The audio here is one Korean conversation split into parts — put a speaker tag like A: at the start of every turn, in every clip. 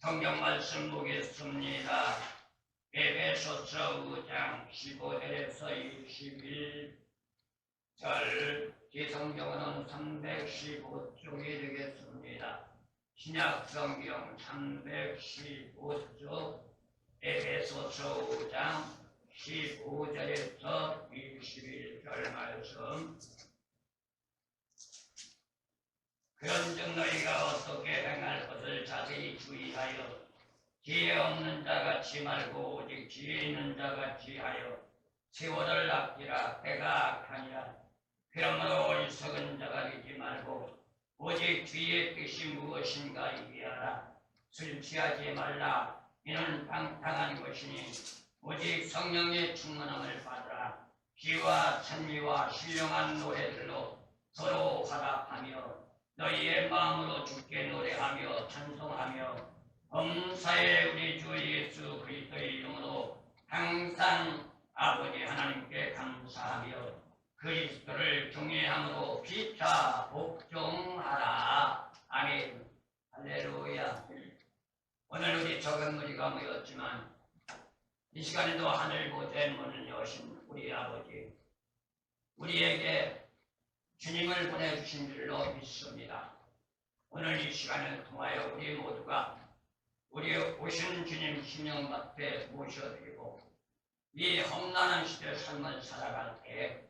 A: 성경 말씀 보겠습니다. 에베소서 5장 15절에서 21절, 기성경은 315쪽이 되겠습니다. 신약성경 315쪽, 에베소서 5장 15절에서 21절 말씀. 그런즉 너희가 어떻게 행할 것을 자세히 주의하여 지혜 없는 자같이 말고 오직 지혜 있는 자같이 하여 세월을 아끼라. 때가 악하니라. 그러므로 어리석은 자가 되지 말고 오직 주의 뜻이 무엇인가 이해하라. 술 취하지 말라. 이는 방탕한 것이니 오직 성령의 충만함을 받으라. 기와 찬미와 신령한 노래들로 서로 화답하며 너희의 마음으로 주께 노래하며 찬송하며 범사에 우리 주 예수 그리스도의 이름으로 항상 아버지 하나님께 감사하며 그리스도를 경외함으로 피차 복종하라. 아멘. 할렐루야. 오늘 우리 적은 무리가 모였지만 이 시간에도 하늘 보좌의 문을 여신 우리 아버지, 우리에게 주님을 보내주신 줄로 믿습니다. 오늘 이 시간을 통하여 우리 모두가 우리 오신 주님 심령 앞에 모셔드리고 이 험난한 시대 삶을 살아갈 때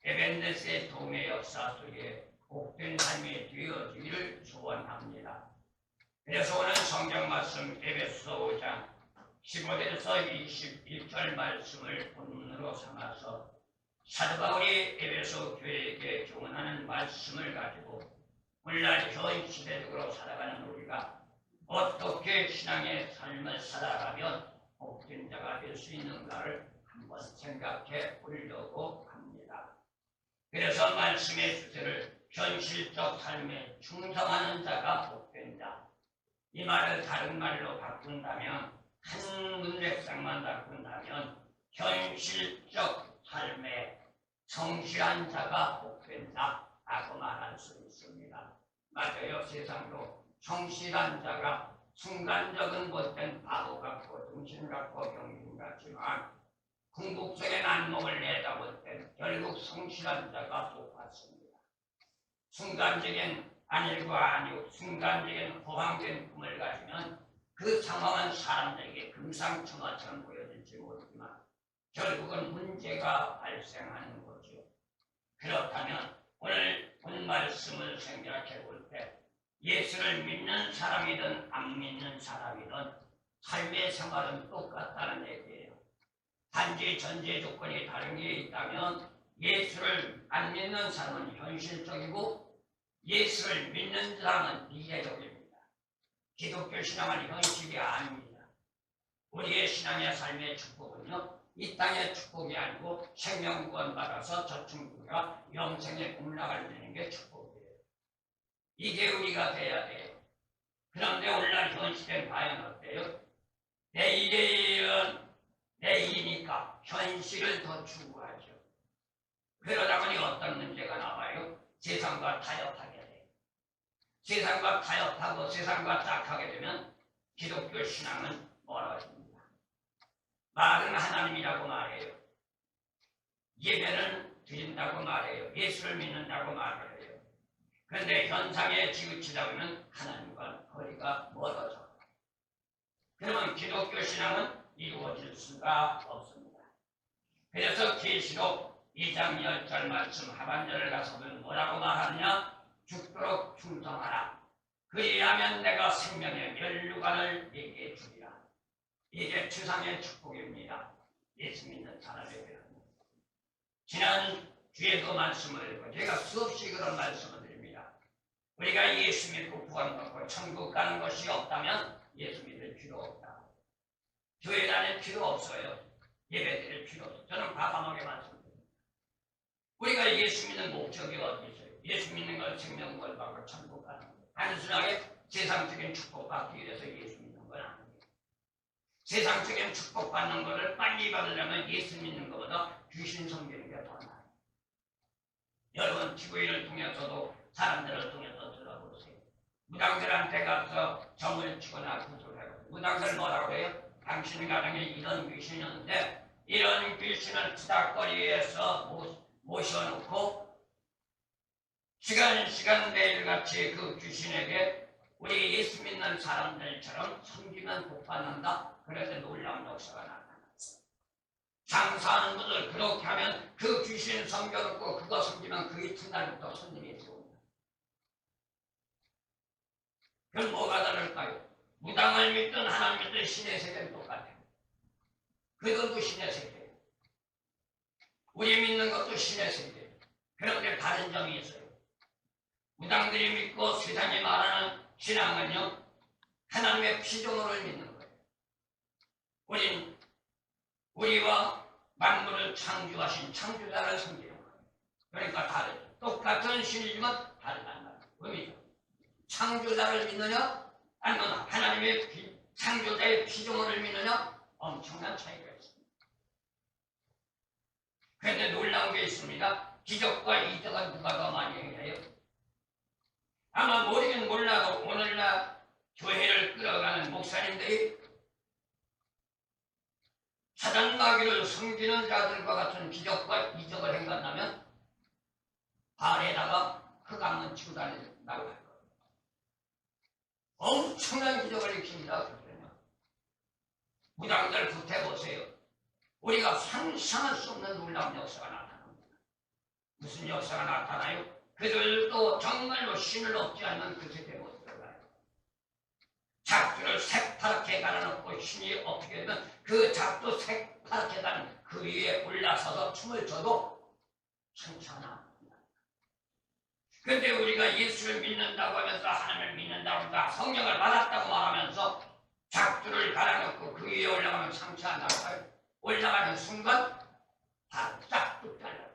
A: 에벤데스의 도움의 역사 속에 복된 삶이 되어지기를 소원합니다. 그래서 오늘 성경 말씀 에베소 5장 15절에서 21절 말씀을 본문으로 삼아서 사도 바울이 에베소 교회에게 교훈하는 말씀을 가지고 오늘날 현 시대적으로 살아가는 우리가 어떻게 신앙의 삶을 살아가면 복된 자가 될 수 있는가를 한번 생각해 보려고 합니다. 그래서 말씀의 주제를 현실적 삶에 충성하는 자가 복된 자, 이 말을 다른 말로 바꾼다면, 한 문맥상만 바꾼다면 현실적 삶에 성실한 자가 복된다라고 말할 수 있습니다. 맞아요. 세상도 성실한 자가 순간적인 못된 바보 같고 정신 같고 병신 같지만 궁극적인 안목을 내다볼 때 결국 성실한 자가 똑같습니다. 순간적인 안일과 안육, 순간적인 호황된 꿈을 가지면 그 상황은 사람들에게 금상첨화처럼 보여질지 모르지만 결국은 문제가 발생하는 거죠. 그렇다면 오늘 본 말씀을 생각해 볼 때 예수를 믿는 사람이든 안 믿는 사람이든 삶의 생활은 똑같다는 얘기예요. 단지 전제 조건이 다른 게 있다면 예수를 안 믿는 사람은 현실적이고 예수를 믿는 사람은 미래적입니다. 기독교 신앙은 현실이 아닙니다. 우리의 신앙의 삶의 축복은요, 이 땅의 축복이 아니고 생명구원 받아서 저층부가 영생의 공락을 누리는 게 축복이에요. 이게 우리가 돼야 돼요. 그런데 오늘날 현 시대는 과연 어때요? 내일이니까 현실을 더 추구하죠. 그러다 보니 어떤 문제가 나와요? 세상과 타협하게 돼요. 세상과 타협하고 세상과 짝하게 되면 기독교 신앙은 멀어집니다. 말은 하나님이라고 말해요. 예배는 드린다고 말해요. 예수를 믿는다고 말해요. 그런데 현상에 지우치다 보면 하나님과 거리가 멀어져. 그러면 기독교 신앙은 이루어질 수가 없습니다. 그래서 계시록 2장 10절 말씀 하반절을 가서 보면 뭐라고 말하느냐? 죽도록 충성하라. 그리하면 내가 생명의 면류관을 내게 주리라. 이게 추상의 축복입니다. 예수 믿는 사람에게. 지난 주에도 말씀을 읽고 제가 수없이 그런 말씀을 드립니다. 우리가 예수 믿고 구원받고 천국 가는 것이 없다면 예수 믿을 필요 없다. 교회 다닐 필요 없어요. 예배 드릴 필요 없어요. 저는 과감하게 말씀드립니다. 우리가 예수 믿는 목적이 어디 있어요? 예수 믿는 걸 생명을 받고 천국 가는 거예요. 단순하게 세상적인 축복받기 위해서 예수 믿는 건 아니에요. 세상적인 축복받는 것을 빨리 받으려면 예수 믿는 것보다 귀신 섬기는 게 더 나아요. 여러분 TV를 통해서도 사람들을 통해서 들어보세요. 무당들한테 가서 점을 치거나 구슬하고 무당들 뭐라고 해요? 당신 가정에 이런 귀신이 있는데 이런 귀신을 투닥거리에서 모셔놓고 시간 매일같이 그 귀신에게 우리 예수 믿는 사람들처럼 섬기면 복받는다. 그래서 놀라운 역사가 나타났어. 장사하는 분들 그렇게 하면 그 귀신 섬겨놓고 그거 섬기면 그 이튿날부터 손님이 들어온다. 그럼 뭐가 다를까요? 무당을 믿든 하나님 믿든 신의 세계는 똑같아요. 그들도 신의 세계예요. 우리 믿는 것도 신의 세계예요. 그런데 다른 점이 있어요. 무당들이 믿고 세상이 말하는 신앙은요, 하나님의 피조물을 믿는 거예요. 우린 우리와 만물을 창조하신 창조자를 섬기는 거예요. 그러니까 다르죠. 똑같은 신이지만 다르다는 말이에요. 의미죠. 창조자를 믿느냐, 아니면 하나님의 창조자의 피조물을 믿느냐, 엄청난 차이가 있습니다. 그런데 놀라운 게 있습니다. 기적과 이적은 누가 더 많이 해요? 아마 모르긴 몰라도 오늘날 교회를 끌어가는 목사님들이 사단마귀를 섬기는 자들과 같은 기적과 이적을 행한다면 발에다가 흑암은 치고 다닌다고 할 거예요. 엄청난 기적을 일으킵니다. 무당들 구태보세요. 우리가 상상할 수 없는 놀라운 역사가 나타납니다. 무슨 역사가 나타나요? 그들도 정말로 신을 얻지 않는 그 세계에 못 들어가요. 작두를 새파랗게 갈아놓고 신이 어떻게 되면 그 작두 새파랗게 가는 그 위에 올라서서 춤을 춰도 상처나. 그런데 우리가 예수를 믿는다고 하면서 하나님을 믿는다고 하면서 성령을 받았다고 말하면서 작두를 갈아놓고 그 위에 올라가면 상처 안 날까요? 올라가는 순간 바짝 잘라요.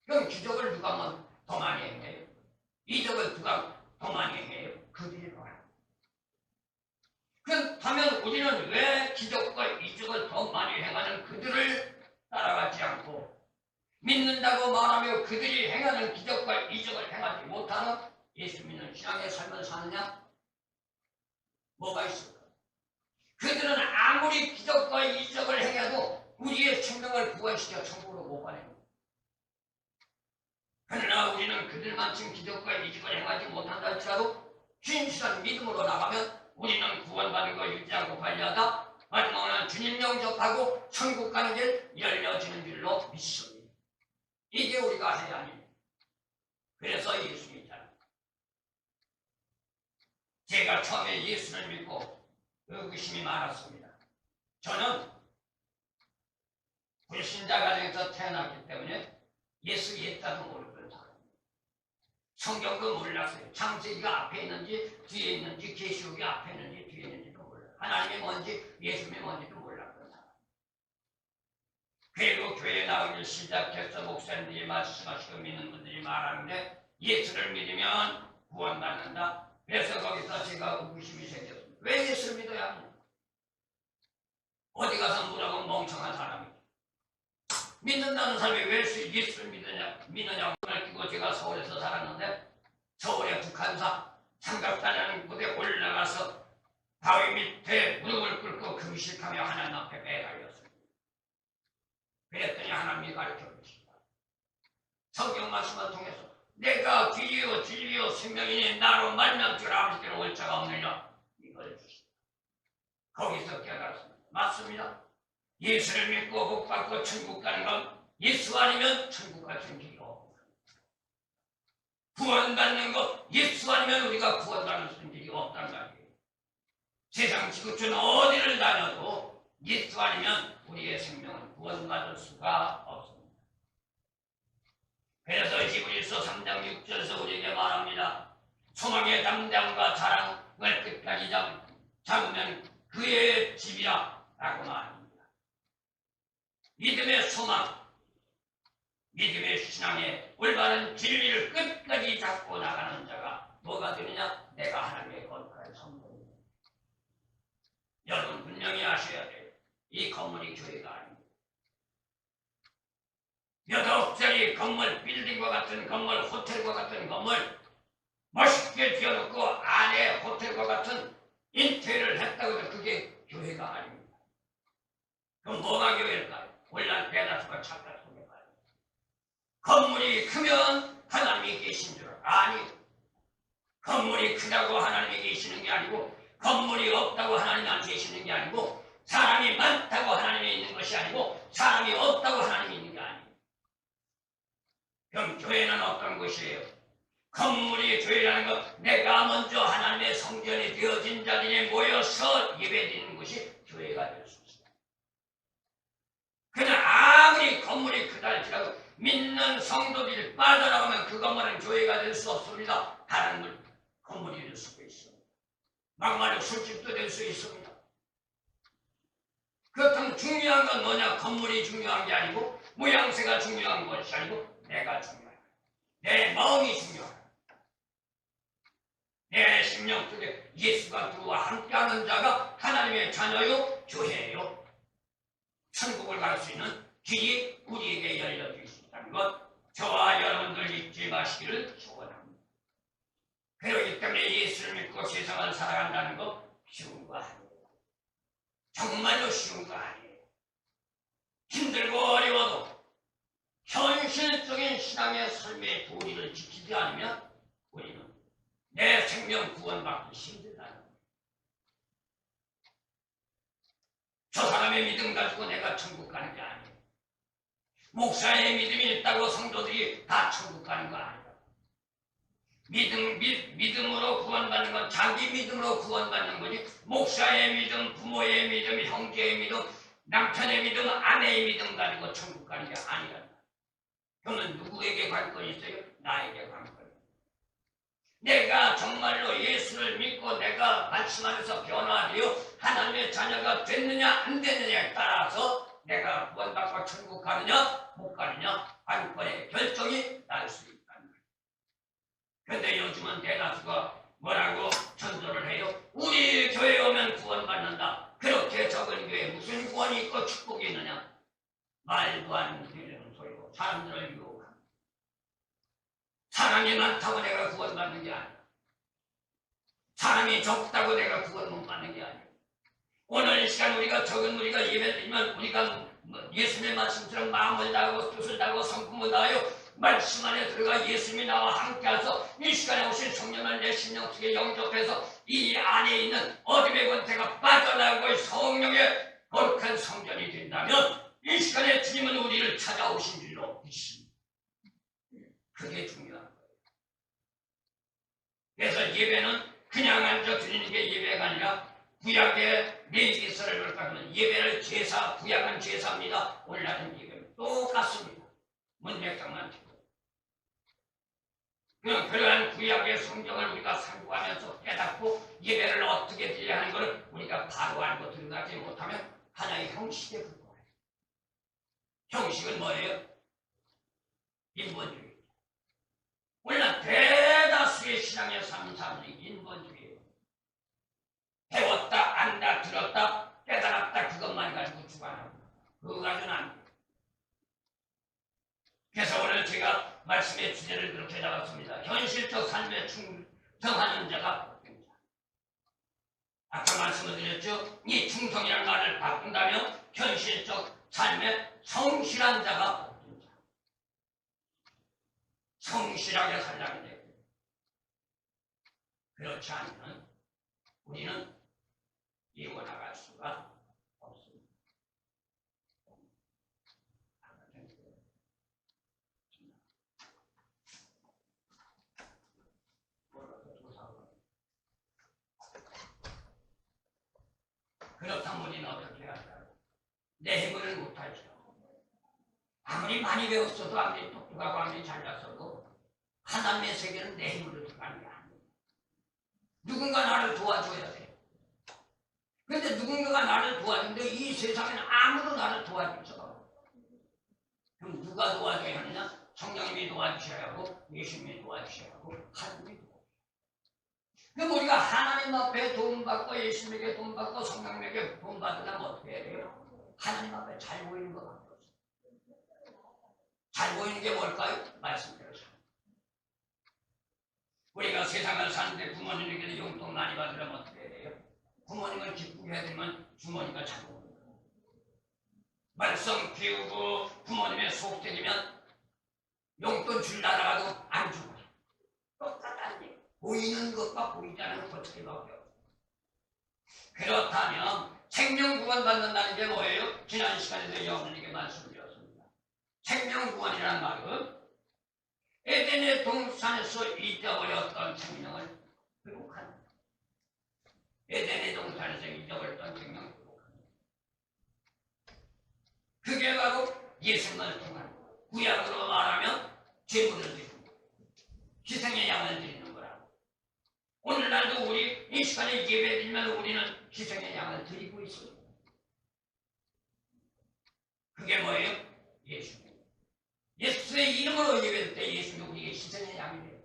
A: 그럼 기적을 누가 더 많이 행해요? 이적을 누가 더 많이 행해요? 그들이 봐요. 그렇다면 우리는 왜 기적과 이적을 더 많이 행하는 그들을 따라가지 않고 믿는다고 말하며 그들이 행하는 기적과 이적을 행하지 못하는 예수 믿는 신앙의 삶을 사느냐? 뭐가 있을까? 그들은 아무리 기적과 이적을 행해도 우리의 생명을 부활시켜 천국으로 못 가요. 그러나 우리는 그들만큼 기적과 이적을 행하지 못한다 할지라도 진실한 믿음으로 나가면 우리는 구원받는 거 유지하고 관리하다 마지막에는 주님 영접하고 천국 가는 길 열려지는 줄로 믿습니다. 이게 우리가 해야 합니다. 그래서 예수 믿잖아요. 제가 처음에 예수를 믿고 의구심이 많았습니다. 저는 불신자 가정에서 태어났기 때문에 예수 옛다도 모르는 사람입니다. 성경도 몰랐어요. 창세기가 앞에 있는지 뒤에 있는지 계시록이 앞에 있는지 뒤에 있는지도 몰라요. 하나님이 뭔지 예수님이 뭔지도 몰랐던 사람. 그리고 교회에 나오기 시작해서 목사님들이 말씀하시고 믿는 분들이 말하는데 예수를 믿으면 구원받는다. 그래서 거기서 제가 의구심이 생겼습니다. 왜 예수를 믿어야 하냐? 어디 가서 물어보면 멍청한 사람이 믿는다는 사람이 왜 예수를 믿느냐고 말고 제가 서울에서 살았는데 서울의 북한사 삼각단이라는 곳에 올라가서 바위 밑에 무릎을 꿇고 금식하며 하나님 앞에 매달렸습니다. 그랬더니 하나님이 가르쳐 주십니다. 성경 말씀을 통해서 내가 길이요 진리요 생명이니 나로 말미암 줄 아버지께로 올 자가 없느냐 이걸 주십니다. 거기서 깨달았습니다. 맞습니다. 예수를 믿고 복받고 천국 가는 건 예수 아니면 천국 갈 수 있는 길이 없습니다. 구원받는 것 예수 아니면 우리가 구원받을 수 있는 길이 없단 말이에요. 세상 지구촌 어디를 다녀도 예수 아니면 우리의 생명은 구원받을 수가 없습니다. 그래서 히브리서 3장 6절에서 우리에게 말합니다. 소망의 담대함과 자랑을 끝까지 잡으면 그의 집이라 라고 말합니다. 믿음의 소망, 믿음의 신앙의 올바른 진리를 끝까지 잡고 나가는 자가 뭐가 되느냐? 내가 하나님의 거룩한 성도입니다. 여러분 분명히 아셔야 돼요. 이 건물이 교회가 아닙니다. 몇 억짜리 건물, 빌딩과 같은 건물, 호텔과 같은 건물 멋있게 지어놓고 안에 호텔과 같은 인테리어를 했다고 해서 그 그게 교회가 아닙니다. 그럼 뭐가 교회일까요? 혼란 대다수가 착각 속에 빠져. 건물이 크면 하나님이 계신 줄 아니, 건물이 크다고 하나님이 계시는 게 아니고, 건물이 없다고 하나님이 안 계시는 게 아니고, 사람이 많다고 하나님이 있는 것이 아니고, 사람이 없다고 하나님이 있는 게 아니에요. 그럼 교회는 어떤 것이에요? 건물이 교회라는 것, 내가 먼저 하나님의 성전이 되어진 자들이 모여서 예배드리는 것이 교회가 될 수 있어요. 그러나 아무리 건물이 크다 할지라도 믿는 성도들이 빠져나가면 그 건물은 교회가 될 수 없습니다. 다른 건물이 될 수도 있습니다. 막말로 술집도 될 수 있습니다. 그렇다면 중요한 건 뭐냐? 건물이 중요한 게 아니고, 모양새가 중요한 것이 아니고, 내가 중요한 거야. 내 마음이 중요한 내 심령 속에 예수가 그와 함께하는 자가 하나님의 자녀요, 교회요. 천국을 갈 수 있는 길이 우리에게 열려져 있다는 것, 저와 여러분들 잊지 마시기를 소원합니다. 그렇기 때문에 예수를 믿고 세상을 살아간다는 것 쉬운 거 아니에요. 정말로 쉬운 거 아니에요. 힘들고 어려워도 현실적인 신앙의 삶의 도리를 지키지 않으면 우리는 내 생명 구원받기 힘들다는 거예요. 저 사람의 믿음 가지고 내가 천국 가는 게 아니에요. 목사의 믿음이 있다고 성도들이 다 천국 가는 거 아니에요. 믿음으로 구원받는 건 자기 믿음으로 구원받는 거지, 목사의 믿음, 부모의 믿음, 형제의 믿음, 남편의 믿음, 아내의 믿음 가지고 천국 가는 게 아니라. 그러면 누구에게 관건이 있어요? 나에게 관건이. 내가 정말로 예수를 믿고 내가 말씀 안에서 변화되어 하나님의 자녀가 됐느냐 안 됐느냐에 따라서 내가 구원받고 천국 가느냐 못 가느냐 관건의 결정이 날 수 있다는 거예요. 그런데 요즘은 대다수가 뭐라고 전도를 해요? 우리 교회에 오면 구원받는다. 그렇게 적은 교회에 무슨 구원이 있고 축복이 있느냐? 말도 안 되는 소리고 사람들을 유혹합니다. 사람이 많다고 내가 구원받는 게 아니야. 사람이 적다고 내가 구원 못 받는 게 아니야. 오늘 이 시간 우리가 적은 우리가 예배드리면 우리가 예수님의 말씀처럼 마음을 다하고 뜻을 다하고 성품을 다하여 말씀 안에 들어가 예수님이 나와 함께하서 이 시간에 오신 성령을 내 심령 속에 영접해서 이 안에 있는 어둠의 권세가 빠져나가고 성령의 거룩한 성전이 된다면 이 시간에 주님은 우리를 찾아오신 줄로 믿습니다. 그게 중요한 거예요. 그래서 예배는 그냥 앉아 드리는 게 예배가 아니라 구약의 레위기서를 볼까 하면 예배를 제사, 구약은 제사입니다. 오늘날은 예배는 똑같습니다. 문맥상만 듣고. 그러한 구약의 성경을 우리가 상고하면서 깨닫고 예배를 어떻게 드려야 하는 것을 우리가 바로 알고 들어가지 못하면 하나의 형식에 불과해요. 형식은 뭐예요? 인본주의. 물론 대다수의 신앙의 삶이 인본주의예요. 배웠다, 안다, 들었다, 깨달았다 그것만 가지고 주관하고 그거 가지고는 안 돼요. 그래서 오늘 제가 말씀의 주제를 그렇게 잡았습니다. 현실적 삶에 충성하는 자가 어떤 자. 아까 말씀을 드렸죠. 이 충성이라는 말을 바꾼다면 현실적 삶에 성실한 자가 어떤 자. 성실하게 살려야 돼요. 그렇지 않으면 우리는 이어나갈 수가 없습니다. 그렇다면 우리는 어떻게 할까요? 내 힘을 못하죠. 아무리 많이 배웠어도 아무리 똑똑하고 아무리 잘났어도 하나님의 세계는 내 힘으로 들어가는 게 아니에요. 누군가 나를 도와줘야 돼. 그런데 누군가가 나를 도와주는데 이 세상에는 아무도 나를 도와줄 수가 없어. 그럼 누가 도와줘야 하느냐? 성령님이 도와주셔야 하고 예수님이 도와주셔야 하고 하나님이 도와주셔야 하고. 그럼 우리가 하나님 앞에 도움받고 예수님에게 도움받고 성령님에게 도움받으려면 어떻게 해야 돼요? 하나님 앞에 잘 보이는 것 같아요. 잘 보이는 게 뭘까요? 말씀드렸죠. 우리가 세상을 사는데 부모님에게도 용돈 많이 받으려면 어떻게 해야 돼요? 부모님을 기쁘게 해드리면 주머니가 차고 말썽 피우고 부모님의 속삭이면 용돈 줄라다가도 안 주고 똑같다는 얘기. 보이는 것과 보이지 않는 것 차이밖에 없어요. 그렇다면 생명구원 받는다는 게 뭐예요? 지난 시간에도 여러분에게 말씀드렸습니다. 생명구원이라는 말은 에덴의 동산에서 잊어버렸던 생명을 회복하는 거예요. 에덴의 동산에서 잊어버렸던 생명을 회복하는 거예요. 그게 바로 예수님을 통한 거예요. 구약으로 말하면 제물을 드리는 거예요. 희생의 양을 드리는 거라고. 오늘날도 우리 이 시간에 예배드리면 우리는 희생의 양을 드리고 있습니다. 그게 뭐예요? 예수님. 예수의 이름으로 예배할 때 예수님이 우리에게 희생의 양이 돼요.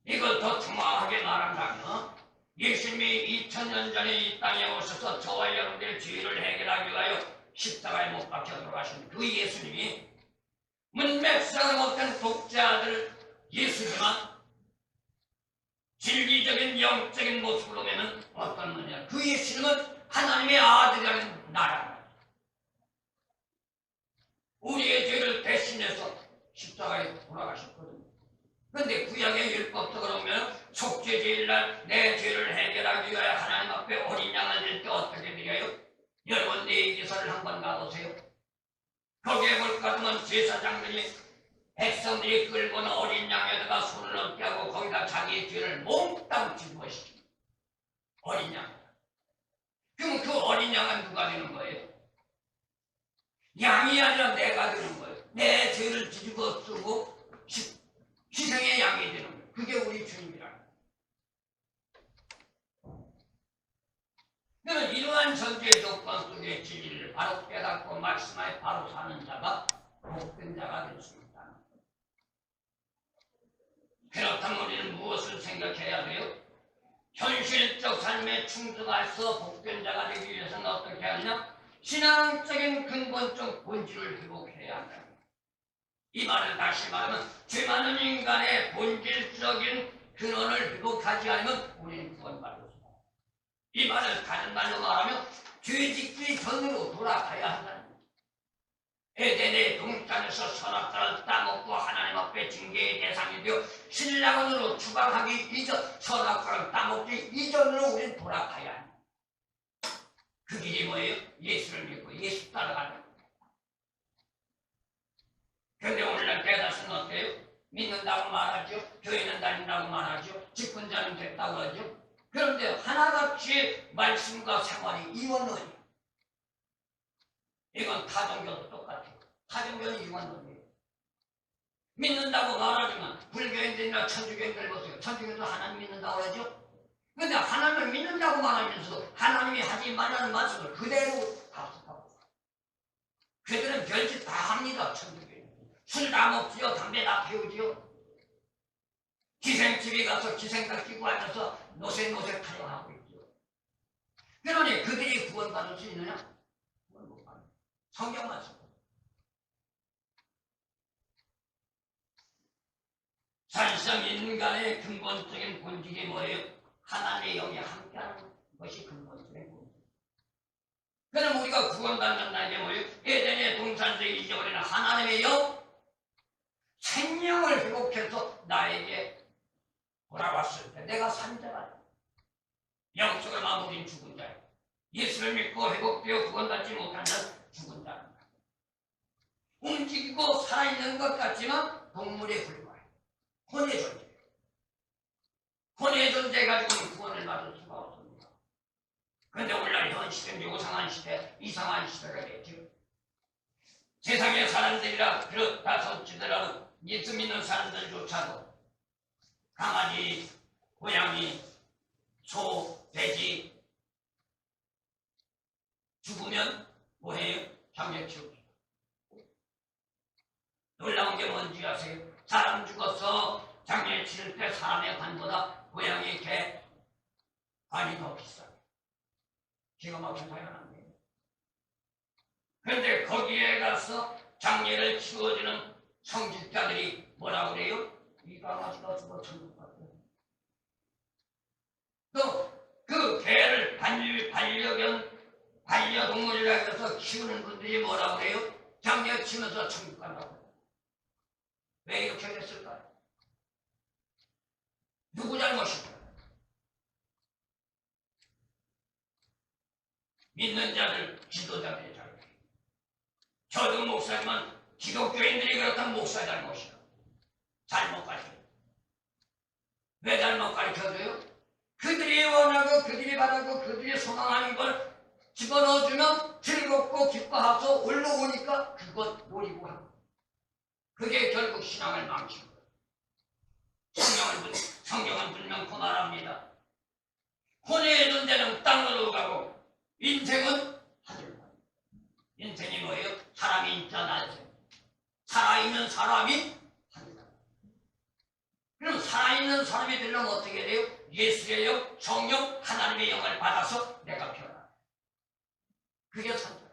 A: 이걸 더 정확하게 말한다면 예수님이 2000년 전에 이 땅에 오셔서 저와 여러분들의 죄를 해결하기 위하여 십자가에 못 박혀 돌아가신 그 예수님이 문맥상 못된 독자들 예수지만 진리적인 영적인 모습으로 보면 어떤 분이냐? 그 예수님은 하나님의 아들이라는 나라. 우리의 죄를 대신해서 십자가에 돌아가셨거든요. 그런데 구약의 율법적으로 보면 속죄제일날 내 죄를 해결하기 위하여 하나님 앞에 어린 양을 드릴 때 어떻게 드려요? 여러분 레위기서를 한번 가보세요. 거기에 볼 것 같으면 제사장들이 백성들이 끌고는 어린 양에다가 손을 얹게 하고 거기다 자기의 죄를 몽땅 짊어지죠. 어린 양. 그럼 그 어린 양은 누가 되는 거예요? 양이 아니라 내가 되는 거예요. 내 죄를 뒤집어 쓰고 희생의 양이 되는 거예요. 그게 우리 주님이라는 거예요. 그러면 이러한 전제 조건 속의 진리를 바로 깨닫고 말씀하에 바로 사는 자가 복된 자가 될 수 있다는 거예요. 그렇다면 우리는 무엇을 생각해야 돼요? 현실적 삶에 충성해서 복된 자가 되기 위해서는 어떻게 하느냐? 신앙적인 근본적 본질을 회복해야 한다. 이 말을 다시 말하면 죄 많은 인간의 본질적인 근원을 회복하지 않으면 우리는 구원받을 수 없다. 이 말을 다른 말로 말하면 죄 짓기 전으로 돌아가야 한다는 거예요. 에덴의 동산에서 선악과를 따먹고 하나님 앞에 징계의 대상이 되어 신랑으로 추방하기 이전 선악과를 따먹기 이전으로 우리는 돌아가야 합니다. 그 길이 뭐예요? 예수를 믿고 예수 따라가는 거예요. 그런데 오늘날 대다수는 어때요? 믿는다고 말하죠. 교회는 다닌다고 말하죠. 직분자는 됐다고 하죠. 그런데 하나같이 말씀과 생활이 이원론이에요. 이건 타종교도 똑같아요. 타종교는 이원론이에요. 믿는다고 말하지만 불교인들이나 천주교인들 보세요. 천주교도 하나님 믿는다고 하죠. 그런데 하나님을 믿는다고 말하면서 하나님이 하지 말라는 말씀을 그대로 답습하고 그들은 별짓 다 합니다. 천주교인. 술 다 먹지요. 담배 다 피우지요. 기생집에 가서 기생들 끼고 앉아서 노세노세 타령하고 있죠. 그러니 그들이 구원받을 수 있느냐? 구원 못 받아요. 성경 말씀. 사실상 인간의 근본적인 본질이 뭐예요? 하나님의 영이 함께하는 것이 근본적인 본질. 그럼 우리가 구원받는다는 게 뭐예요? 에덴의 동산에서 잊어버리는 하나님의 영, 생명을 회복해서 나에게 돌아왔을 때 내가 산 자가 영적으로 마무리인 죽은 자예요. 예수를 믿고 회복되어 구원받지 못한 자는 죽은 자입니다. 움직이고 살아있는 것 같지만 동물에 불과해요. 혼의 존재. 혼의 존재 가지고는 구원을 받을 수가 없습니다. 그런데 오늘날 현 시대는 요상한 시대, 이상한 시대가 됐죠. 세상의 사람들이라 그렇다 손치더라도 예수 믿는 사람들조차도 강아지, 고양이, 소, 돼지 죽으면 뭐해요? 장례 치우죠. 놀라운 게 뭔지 아세요? 사람 죽어서 장례 치를 때 사람의 관보다 고양이, 개 관이 더 비싸요. 기가 막힌 당연한 거예요. 그런데 거기에 가서 장례를 치워주는 성직자들이 뭐라고 그래요? 이 강아지가 죽어 천국 같아요. 또 그 그 개를 반려동물이라 해서 키우는 분들이 뭐라고 그래요? 장례 치면서 천국 간다고. 왜 이렇게 됐을까요? 누구 잘못일까요? 믿는 자들, 지도자들의 잘못. 저도 목사지만 기독교인들이 그렇다면 목사 잘못이야. 잘못 가르쳐요. 왜 잘못 가르쳐줘요? 그들이 원하고 그들이 바라고 그들이 소망하는 걸 집어넣어주면 즐겁고 기뻐하서 올라오니까 그것 노리고 하고, 그게 결국 신앙을 망치는 거예요. 성경은 분명히 말합니다. 혼의 존재는 땅으로 가고 인생은 하늘로 가고. 인생이 뭐예요? 사람이 있자 날생. 살아있는 사람이 하늘 가고. 그럼 살아있는 사람이 되려면 어떻게 돼요? 예수의 영, 성령, 하나님의 영을 받아서 내가 변화. 그게 선택.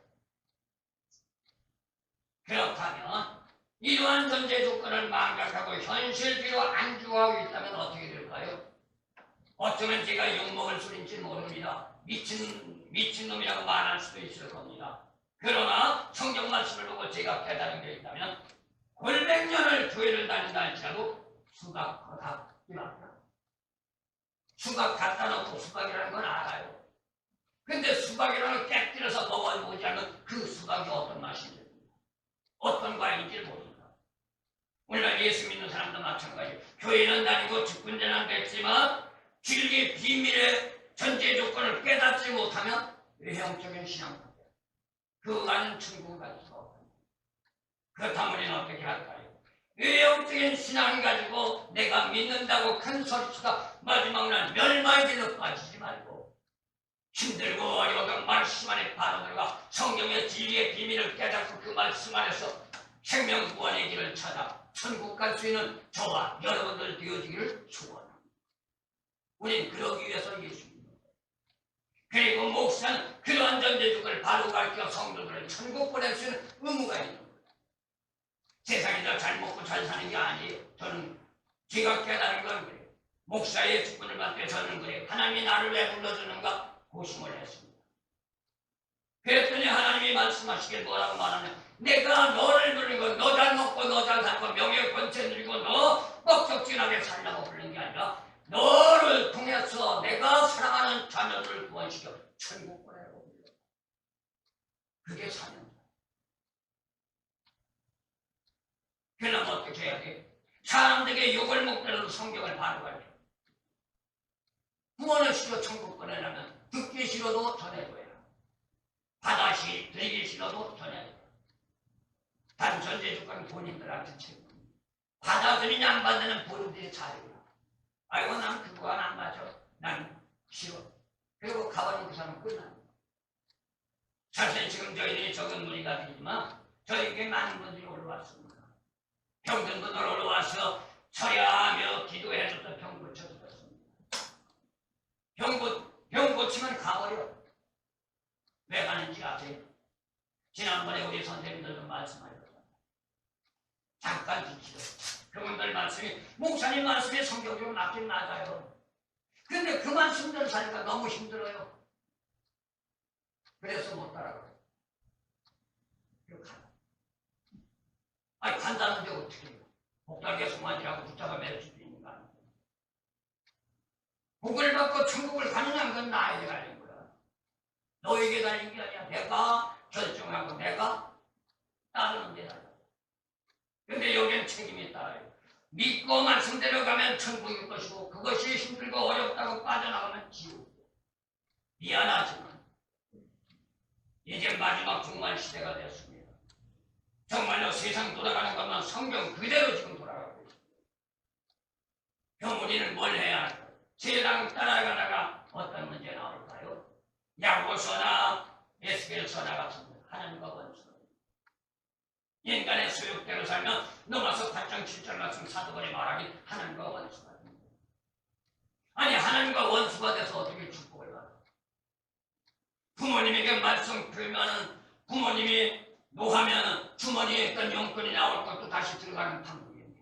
A: 그렇다면 이러한 전제 조건을 망각하고 현실비로 안주하고 있다면 어떻게 될까요? 어쩌면 제가 욕먹을 소리인지 모릅니다. 미친놈이라고 말할 수도 있을 겁니다. 그러나 성경 말씀을 보고 제가 깨달은 게 있다면 500년을 교회를 다닌다 할지라도 수박하다 이 말이야. 수박 갖다 놓고 수박이라는 건 알아요. 근데 수박이라는 걸 깨뜨려서 먹어보지 않으면 그 수박이 어떤 맛인지, 어떤 과일인지 모릅니다. 오늘날 예수 믿는 사람도 마찬가지예요. 교회는 다니고 직분자는 됐지만 진리 비밀의 전제 조건을 깨닫지 못하면 외형적인 신앙, 그간은 천국을 갈 수가 없습니다. 그렇다면 우리는 어떻게 할까요? 외형적인 신앙을 가지고 내가 믿는다고 큰 소리치다 마지막 날 멸망의 길로 빠지지 말고 힘들고 어려워도 말씀 안에 바로 들어가 성경의 진리의 비밀을 깨닫고 그 말씀 안에서 생명 구원의 길을 찾아 천국 갈 수 있는 저와 여러분들 되어지기를 소원합니다. 우린 그러기 위해서 예수 믿는 거예요. 그리고 목사는 그러한 전제조건을 바로 가르쳐 성도들을 천국 보낼 수 있는 의무가 있는 거예요. 세상에서 잘 먹고 잘 사는 게 아니에요. 저는 제가 깨달은 건 그래요. 목사의 직분을 맡겨 저는 그래요. 하나님이 나를 왜 불러주는가 고심을 했습니다. 그랬더니 하나님이 말씀하시길 뭐라고 말하냐, 내가 너를 부르고 너 잘 먹고 너 잘 살고 명예 권세 누리고 너 뻑적지근하게 살라고 부르는 게 아니라 너를 통해서 내가 사랑하는 자녀들을 구원시켜 천국 보내라고 불러. 그게 사명이야. 그러면 어떻게 해야 돼? 사람들에게 욕을 먹더라도 성경을 바로 가르쳐. 구원을 시켜 천국 보내려면 듣기 싫어도 전해줘야 해. 드리기 싫어도 전해줘야 해. 단 전제 조건 본인들한테 책임. 받아들이냐 안 받는 본인들이 자유야. 아이고 난 그거는 안 맞아. 난 싫어. 그리고 가버리면 그 사람은 끝납니다. 사실 지금 저희들이 적은 무리가 되지만 저에게 많은 분들이 올라왔습니다. 병든 분들 올라와서 철야하며 기도해줘서 병 고쳐주었습니다. 병 고치면 가버려. 왜 가는지 아세요? 지난번에 우리 선생님들도 말씀하셨잖아요. 잠깐 듣기로. 그분들 말씀이 목사님 말씀이 성경적으로 맞긴 맞아요. 근데 그 말씀대로 사니까 너무 힘들어요. 그래서 못 따라가요. 아니 간다는데 어떻게 해요? 복달게 송아지라고 붙잡아 맬 수도 있는 거 아니에요. 복을 받고 천국을 가느냐 그건 나에게 달린 거야. 너에게 달린 게 아니야. 내가 결정하고 내가 따르는 데 달려. 근데 여기는 책임이 따라요. 믿고 말씀대로 가면 천국일 것이고 그것이 힘들고 어렵다고 빠져나가면 지옥. 미안하지만 이제 마지막 종말 시대가 됐습니다. 정말로 세상 돌아가는 것만 성경 그대로 지금 돌아가고 있습니다. 그럼 우리는 뭘 해야 할까요? 세상 따라가다가 어떤 문제 나올까요? 야고서나 에스겔서나 같습니다. 하나님과 원수. 인간의 소욕대로 살면 넘어서 8장 7절 말씀 사도벌이 말하기 하나님과 원수가 됩니다. 아니 하나님과 원수가 돼서 어떻게 축복을 받아? 부모님에게 말씀 풀면은 부모님이 노하면 주머니에 있던 용돈이 나올 것도 다시 들어가는 판국인데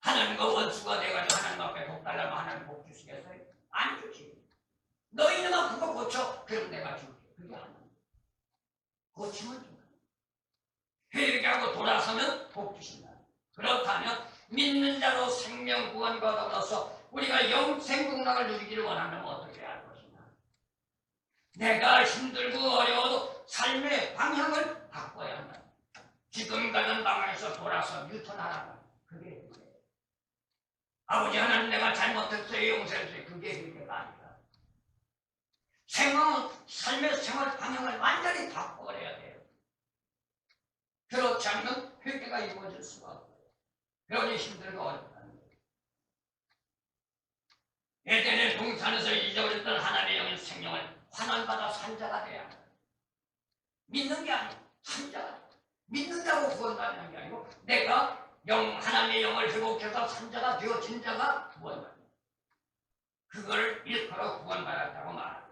A: 하나님과 원수가 돼가지고 하나님 앞에 복 달라면 하나님 복 주시겠어요? 안 주지. 너희는 그거 고쳐. 그럼 내가 줄게. 그게 하나님. 고치면 좀. 회개하고 돌아서면 복 주신다. 그렇다면 믿는 자로 생명 구원과 더불어서 우리가 영생 복락을 누리기를 원하면 어떻게 할 것이냐. 내가 힘들고 어려워도 삶의 방향을 바꿔야 한다. 지금 가는 방향에서 돌아서 유턴하라. 그게 그게. 아버지 하나님 내가 잘못했어요. 용서해주세요. 그게 그게가 아니라 삶의 생활 방향을 완전히 바꿔버려야 돼요. 그렇지 않으면 회개가 이루어질 수가 없어요. 그러니 힘들고 어렵다는 거예요. 에덴의 동산에서 잊어버렸던 하나님의 영의 생명을 환원받아 산자가 돼야 한다. 믿는 게 아니고 산자가 돼요. 믿는다고 구원받는 게 아니고 내가 하나님의 영을 회복해서 산자가 되어진 자가 구원받는 거예요. 그걸 일컬어 구원받았다고 말합니다.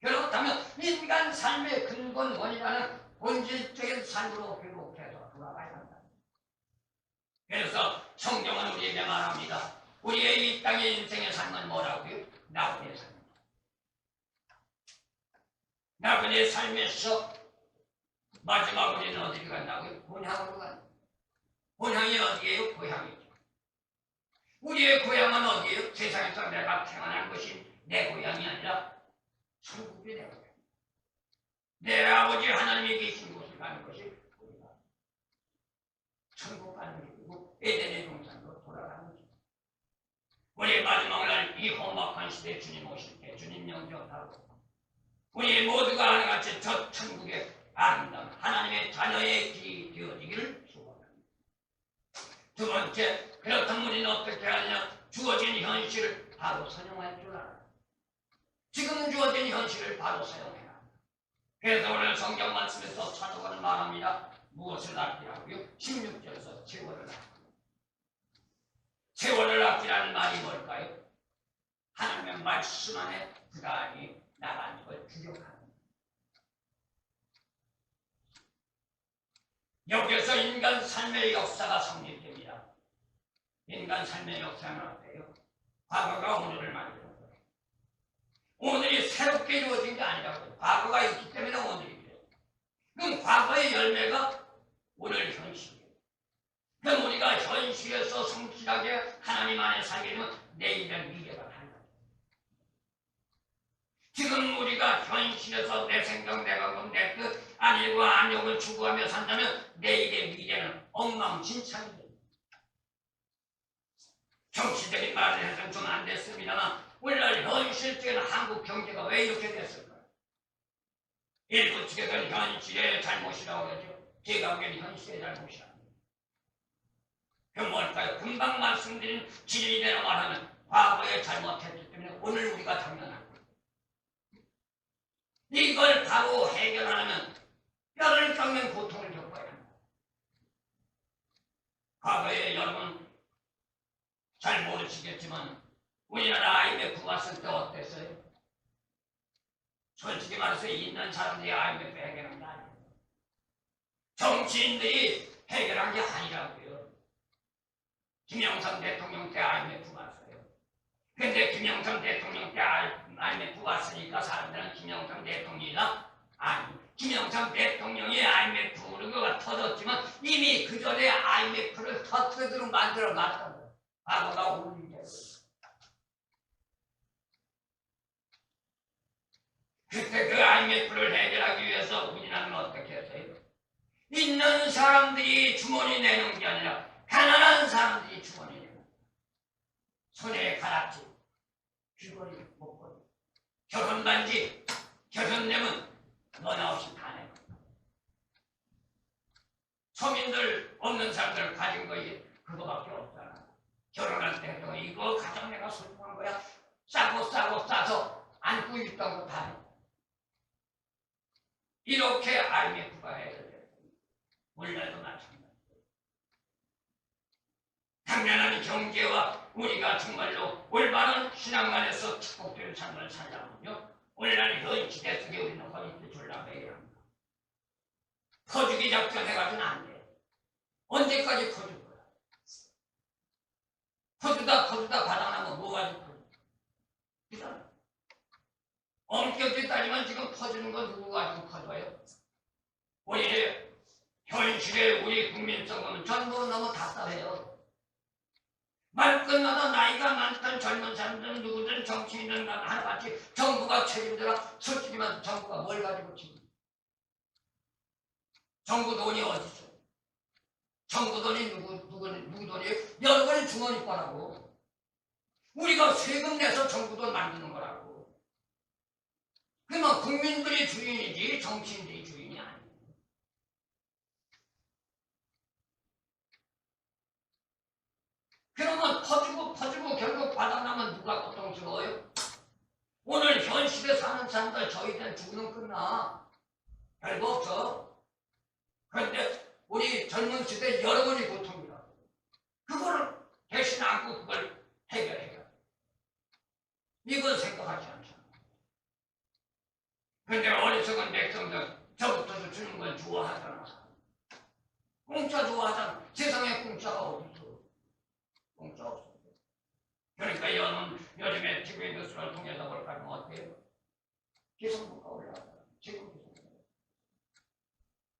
A: 그렇다면 인간 삶의 근본 원이라는 본질적인 삶으로 회복해서 돌아가야 한다. 그래서 성경은 우리에게 말합니다. 우리의 이 땅의 인생의 삶은 뭐라고요? 나그네 삶입니다. 나그네 삶에서 마지막 우리는 어디로 간다고요? 본향으로 간다. 본향이 어디예요? 고향이죠. 우리의 고향은 어디예요? 세상에서 내가 태어난 것이 내 고향이 아니라 천국이 내 고향. 내 아버지 하나님이 계신 곳을 가는 것이 우리가 천국 가는 길이고 에덴의 동산으로 돌아가는 길. 우리 마지막 날 이 험악한 시대에 주님 오실 때 주님 영접하고 우리 모두가 하나같이 저 천국의 아름다운 하나님의 자녀의 길이 되어지기를 축원합니다. 두 번째, 그렇다면 우리는 어떻게 하느냐? 주어진 현실을 바로 선용할 줄 알아요. 지금 주어진 현실을 바로 사용해라. 그래서 오늘 성경 말씀에서 사도가 말합니다. 무엇을 아끼라고요? 16절에서 세월을 아끼라. 세월을 아끼라는 말이 뭘까요? 하나님의 말씀 안에 부단히 나가는 걸 주력하는. 여기서 인간 삶의 역사가 성립됩니다. 인간 삶의 역사는 어때요? 과거가 오늘을 만드는 거예요. 오늘이 새롭게 이루어진 게 아니라고요. 과거가 있기 때문에 오늘이 돼요. 그럼 과거의 열매가 오늘 현실이에요. 그럼 우리가 현실에서 성실하게 하나님 안에 살게 되면 내일의 미래가 달라져요. 지금 우리가 현실에서 내 생각, 내 감정, 내 뜻, 아니고 안욕을 추구하며 산다면 내일의 미래는 엉망진창이 됩니다. 정치적인 말을 해서는 좀 안 됐습니다만 오늘날 현실적인 한국 경제가 왜 이렇게 됐을까요? 일부 측에서는 현실의 잘못이라고 그러죠. 제가 보기에는 현실의 잘못이랍니다. 그 뭘까요? 금방 말씀드린 진리대로 말하면 과거에 잘못했기 때문에 오늘 우리가 당연한 거예요. 이걸 바로 해결하려면 뼈를 깎는 고통을 겪어야 합니다. 과거에 여러분 잘 모르시겠지만 우리나라 IMF 왔을 때 어땠어요? 솔직히 말해서 있는 사람들이 IMF 해결한 게 아니에요. 정치인들이 해결한 게 아니라고요. 김영삼 대통령 때 IMF 왔어요. 근데 김영삼 대통령 때 IMF 왔으니까 사람들은 김영삼 대통령이나 아니 김영삼 대통령이 IMF가 터졌지만 이미 그 전에 IMF를 터트리도록 만들어 놨던 거예요. 과거가 오늘이 되고 그때 그 IMF를 해결하기 위해서 우리나라는 어떻게 했어요? 있는 사람들이 주머니 내는 게 아니라 가난한 사람들이 주머니 내는 거예요. 손에 가락지, 귀걸이, 목걸이, 결혼반지, 결혼내면 너나 없이 다 내는 거예요. 서민들 없는 사람들 가진 거 그거밖에 없잖아. 결혼할 때도 이거 가장 내가 소중한 거야. 싸고 싸서 안고 있던 거 다 해. 이렇게 IMF가 해결됐습니다. 오늘날도 마찬가지예요. 당연한 경제와 우리가 정말로 올바른 신앙 안에서 축복되는 삶을 살려면요. 오늘날 현 시대 속에 우리는 허리띠 졸라매야 합니다. 퍼주기 작전 해가지고는 안 돼. 언제까지 퍼줄 거야? 퍼주다 바닥나면 뭐 가지고 퍼줘? 그잖아. 엄격히 따지면 지금 퍼주는 건 누구가 지금 퍼줘요? 우리 현실의 우리 국민성은 전부 너무 답답해요. 말끝마다 나이가 많던 젊은 사람들은 누구든 정치인은 하나같이 정부가 책임져라. 솔직히 말해서 정부가 뭘 가지고 책임? 정부 돈이 어디 있어? 정부 돈이 누구 돈이에요? 여러분이 주머니 거라고. 우리가 세금 내서 정부 돈 만드는 거라고. 그러면 국민들이 주인이지 정치인들이 주인이 아니에요. 그러면 퍼주고 결국 바닥나면 누가 고통스러워요? 오늘 현실에 사는 사람들 저희들 죽으면 끝나. 별거 없어. 그런데 우리 젊은 시대 여러분이 고통이다. 그거를 대신 안고 그걸 해결해요. 이건 생각하지 않잖아. 그런데 어리석은 백성들 저부터도 주는 건 좋아하잖아. 공짜 좋아하잖아. 세상에 공짜가 어디 있어? 공짜 없어. 그러니까 여러분 요즘에 TV 뉴스를 통해서 볼까 하면 어때요? 기성부가 올라가요. 지금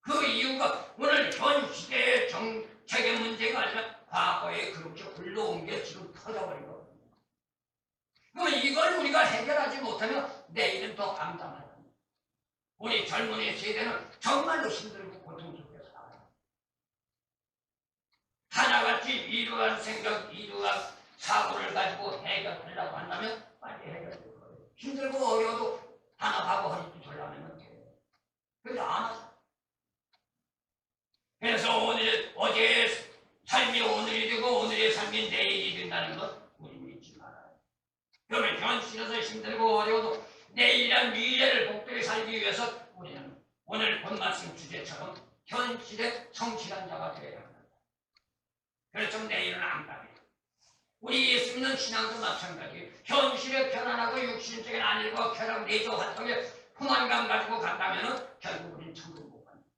A: 그 이유가 오늘 현 시대의 정책의 문제가 아니라 과거에 그렇게 흘러온 게 지금 터져버린 거거든요. 그럼 이걸 우리가 해결하지 못하면 내일은 더 암담하다. 우리 젊은이 세대는 정말로 힘들고 고통스럽게 살아요. 하나같이 이러한 생각, 이러한 사고를 가지고 해결하려고 한다면 빨리 해결될 거예요. 힘들고 어려워도 하나하고 허리띠 졸라매면 돼요. 그런데 안 하죠. 그래서 어제의 삶이 오늘이 되고 오늘의 삶이 내일이 된다는 것 우리 믿지 말아요. 그러면 현실에서 힘들고 어려워도 내일이란 미래를 복되게 살기 위해서 우리는 오늘 본 말씀 주제처럼 현실의 성실한 자가 되어야 합니다. 그래서 내일은 암담해요. 우리 예수 믿는 신앙도 마찬가지. 현실에 편안하고 육신적인 안일과 쾌락 내조 활동에 포만감 가지고 간다면 결국 우리는 천국 못 갑니다.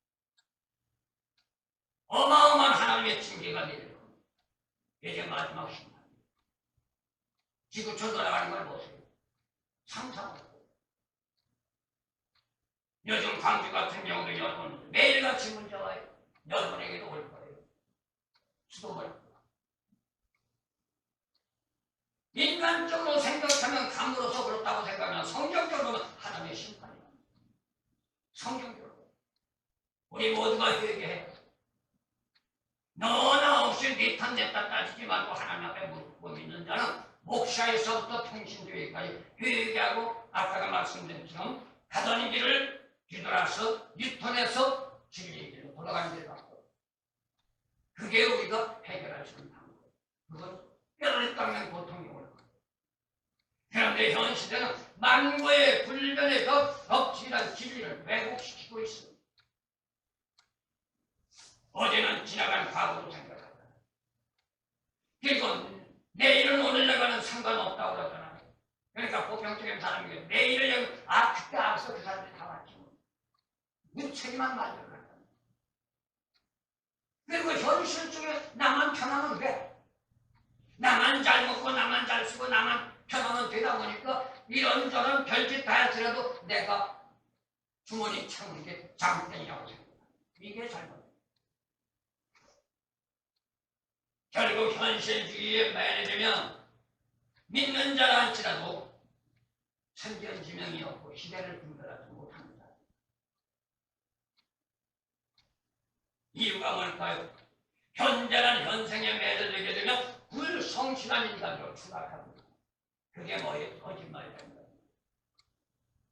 A: 어마어마한 하나님의 징계가 내릴 겁니다. 이제 마지막 순간. 지구촌 돌아가는 걸 보세요. 상상하고. 요즘 광주 같은 경우도 여러분 매일같이 문제가 와요. 여러분에게도 올 거예요. 수도벌. 인간적으로 생각하면 감으로서 그렇다고 생각하면 성경적으로는 하나님의 심판이에요. 성경적으로. 우리 모두가 회개해요. 너나 없이 네 탓 내 탓 따지지 말고 하나님 앞에 묻고 믿는 자는 목사에서부터 평신교회까지 회개하고 아까가 말씀드린 것처럼 가던 길을 뒤돌아서 유턴해서 진리의 길로 돌아가는 길을 갖고 그게 우리가 해결할 수 있는 방법. 그건 뼈를 깎는 고통이 올 거예요. 그런데 현 시대는 만고의 불변의 덕질한 진리를 왜곡시키고 있습니다. 어제는 지나간 과거로 생각한다. 그리고 내일은 오늘과는 상관없다고 그러잖아요. 그러니까 보편적인 사람이 내일을 그때 앞서 그 사람들이 다 왔지. 무책임한 말들을 한다. 그리고 현실 중에 나만 편하면 돼. 나만 잘 먹고 나만 잘 쓰고 나만 편하면 되다 보니까 이런저런 별짓 다 했더라도 내가 주머니 채우는 게 잘못된이라고 생각합니다. 이게 잘못이에요. 결국 현실주의에 매여들면 믿는 자라 할지라도 천견지명이 없고 시대를 분별하지 못합니다. 이유가 뭘까요? 현재란 현생에 매여들게 되면 불성실한 인간으로 추락합니다. 그게 뭐예요? 거짓말입니다.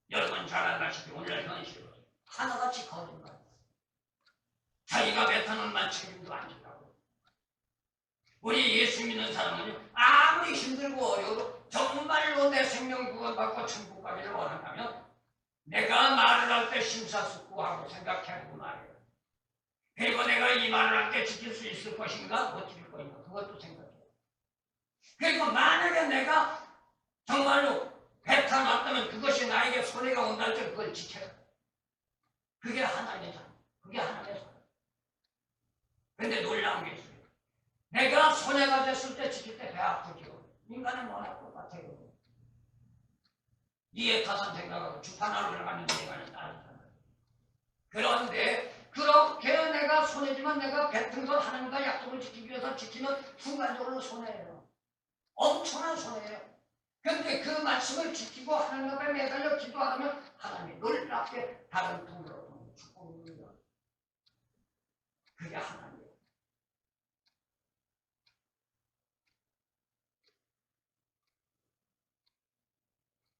A: 여러분 잘 알다시피 오늘 현실은 하나같이 거짓말. 자기가 뱉어놓은 말 책임도 안 진다고. 우리 예수 믿는 사람은 아무리 힘들고 어려워도 정말로 내 생명 구원받고 천국 가기를 원한다면 내가 말을 할 때 심사숙고하고 생각해보고 말해요. 그리고 내가 이 말을 할 때 지킬 수 있을 것인가 못 지킬 것인가 그것도 생각해요. 그리고 만약에 내가 정말로 뱉어놨다면 그것이 나에게 손해가 온다 할 때 그걸 지켜요. 그게 하나님의 삶. 그게 하나님의 삶. 그런데 놀라운 게 있어요. 내가 손해가 됐을 때 지킬 때 배 아프죠. 인간은 워낙 똑같아요. 이해 타산 생각하고 주판하러 올라가는데 내가는 따르잖아. 그런데 그렇게 내가 손해지만 내가 배틀선 하나님과 약속을 지키기 위해서 지키면 순간적으로 손해예요. 엄청난 손해예요. 그런데 그 말씀을 지키고 하나님 앞에 매달려 기도하면 하나님이 놀랍게 다른 통로로 축복을 누려. 그게 하나님이에요.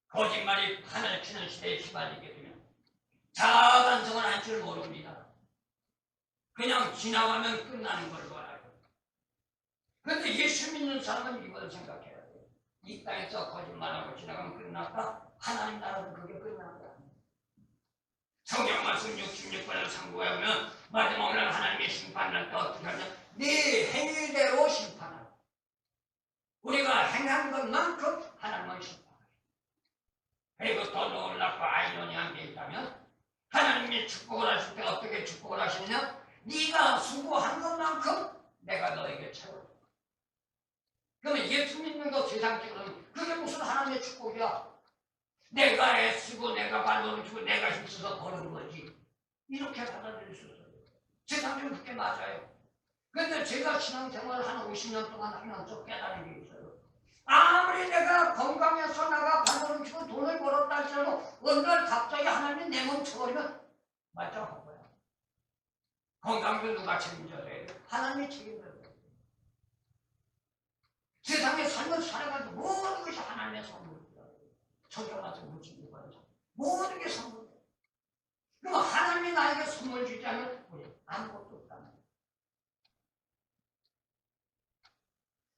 A: 거짓말이 판을 치는 시대에 휘말리게 되면 자반성을 할 줄 모릅니다. 그냥 지나가면 끝나는 걸로 알아요. 그런데 예수 믿는 사람은 이걸 생각해야 돼요. 이 땅에서 거짓말하고 지나가면 끝났다. 하나님 나라는 그게 끝난다. 성경 말씀 66번을 상고하면 마지막 날 하나님의 심판을 또 어떻게 하냐? 네 행위대로 심판하라. 우리가 행한 것만큼 하나님은 심판하라. 그리고 더 놀랍고 아이러니한 게 있다면 하나님이 축복을 하실 때 어떻게 축복을 하시느냐? 네가 수고한 것만큼 내가 너에게 채워줘. 그러면 예수 믿는 거 세상적으로는 그게 무슨 하나님의 축복이야? 내가 애쓰고 내가 발버둥 치고 내가 힘써서 버는 거지. 이렇게 받아들일 수 있어요. 세상적으로 그게 맞아요. 그런데 제가 신앙생활을 한 50년 동안 하면서 깨달은 게 있어요. 아무리 내가 건강해서 나가 발버둥 치고 돈을 벌었다 할지라도 어느 날 갑자기 하나님이 내 몸 쳐버리면 말짱한 거야. 건강도 누가 책임져야 돼요? 하나님이 책임져야 돼요. 세상에 삶을 살아가도 모든 것이 하나님의 선물이야. 성경 같은 물질도 그렇죠. 모든 게 선물이야. 그럼 하나님이 나에게 선물 주지 않으면 우리 아무것도 없다는 거야.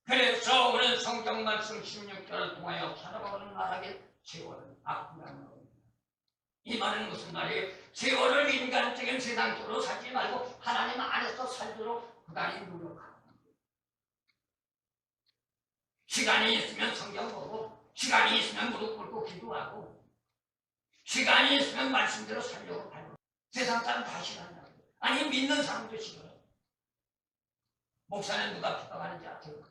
A: 그래서 우리는 성경 말씀 16절을 통하여 살아가는 나라에 세월은 아프다는 겁니다. 이 말은 무슨 말이에요? 세월을 인간적인 세상적으로 살지 말고 하나님 안에서 살도록 부단히 노력하고 시간이 있으면 성경 보고 시간이 있으면 무릎 꿇고 기도하고 시간이 있으면 말씀대로 살려고 하고 세상 사람 다 싫어한다고. 아니 믿는 사람도 싫어요. 목사는 누가 핍박하는지 아세요?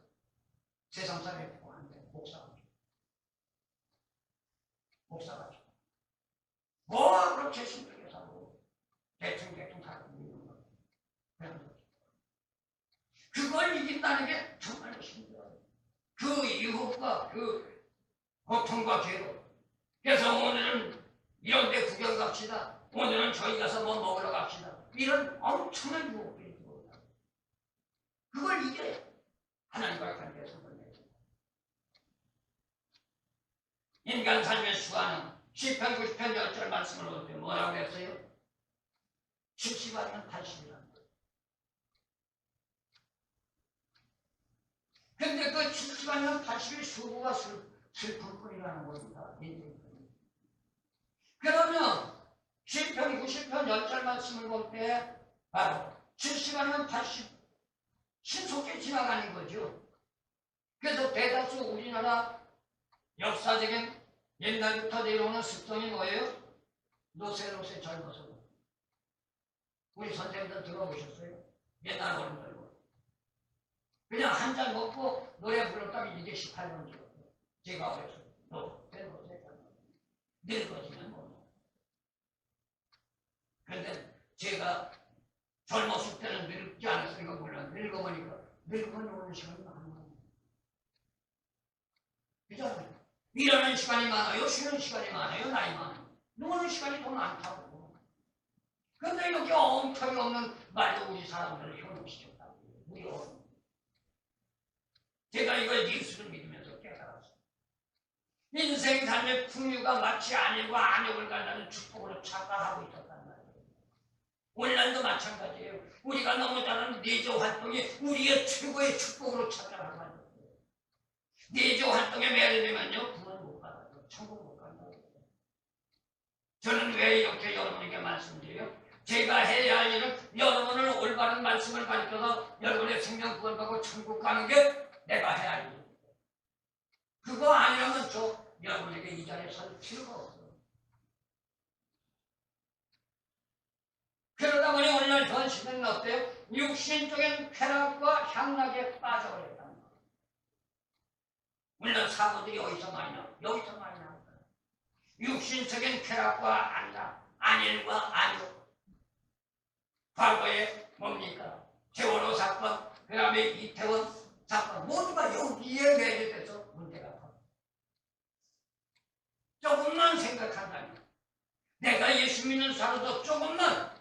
A: 세상 사람이 핍박하는데 목사가 뭐 그렇게 힘들게 살고 대충 살고 있는 거예요. 그걸 이긴다는 게 정말 힘들어요. 그 유혹과 그 고통과 괴로움. 그래서 오늘은 이런 데 구경 갑시다. 오늘은 저희 가서 뭐 먹으러 갑시다. 이런 엄청난 유혹들이 들어오다. 그걸 이겨야 하나님과 관계에서 걸려요. 인간 삶의 수완은 시편 90편 10절 말씀을 보면 뭐라고 했어요? 70 아니면 80이라는 거예요. 근데 그 70 아니면 80의 수고가 슬픔뿐이라는 겁니다. 그러면 시편 90편 10절 말씀을 볼 때 바로 70 아니면 80 신속히 지나가는 거죠. 그래서 대다수 우리나라 역사적인 옛날부터 내려오는 습성이 뭐예요? 노세 젊어서. 우리 선생님들 들어보셨어요? 옛날 어른들. 그냥 한 잔 먹고 노래 불렀다면 이제 18년 지었어요. 제가 어렸어요. 늙어지면 뭐. 그런데 제가 젊었을 때는 늙지 않았으니까 몰라. 늙어보니까 오는 시간이 많아요. 그잖아요. 일하는 시간이 많아요. 쉬는 시간이 많아요. 나이 많아요. 노는 시간이 더 많다고. 그런데 이렇게 엉터리 없는 말로 우리 사람들을 현혹시켰다고. 우리 어른. 제가 이걸 예수를 믿으면서 깨달았어요. 인생 삶의 풍류가 마치 안일과 안욕을 갖는 축복으로 착각하고 있었단 말이에요. 오늘날도 마찬가지예요. 우리가 너무 잘하는 내조 활동이 우리의 최고의 축복으로 착각하고 있어요. 내조 활동에 매료되면요, 구원 못 받아요. 천국 못 간다고. 저는 왜 이렇게 여러분에게 말씀드려요? 제가 해야 할 일은 여러분을 올바른 말씀을 가르쳐서 여러분의 생명 구원받고 천국 가는 게 내가 해야 할 일. 그거 아니라면 여러분에게 이 자리에 설 필요가 없어요. 그러다 보니 오늘날 전 시대는 어때요? 육신적인 쾌락과 향락에 빠져버렸다는 거예요. 물론 사고들이 어디서 많이 나와요? 여기서 많이 나옵니다. 육신적인 쾌락과 안일과 안욕. 과거에 뭡니까? 세월호 사건, 그 다음에 이태원 사건 모두가 여기에 매료돼서 문제가 커. 조금만 생각한다면 내가 예수 믿는 사람도 조금만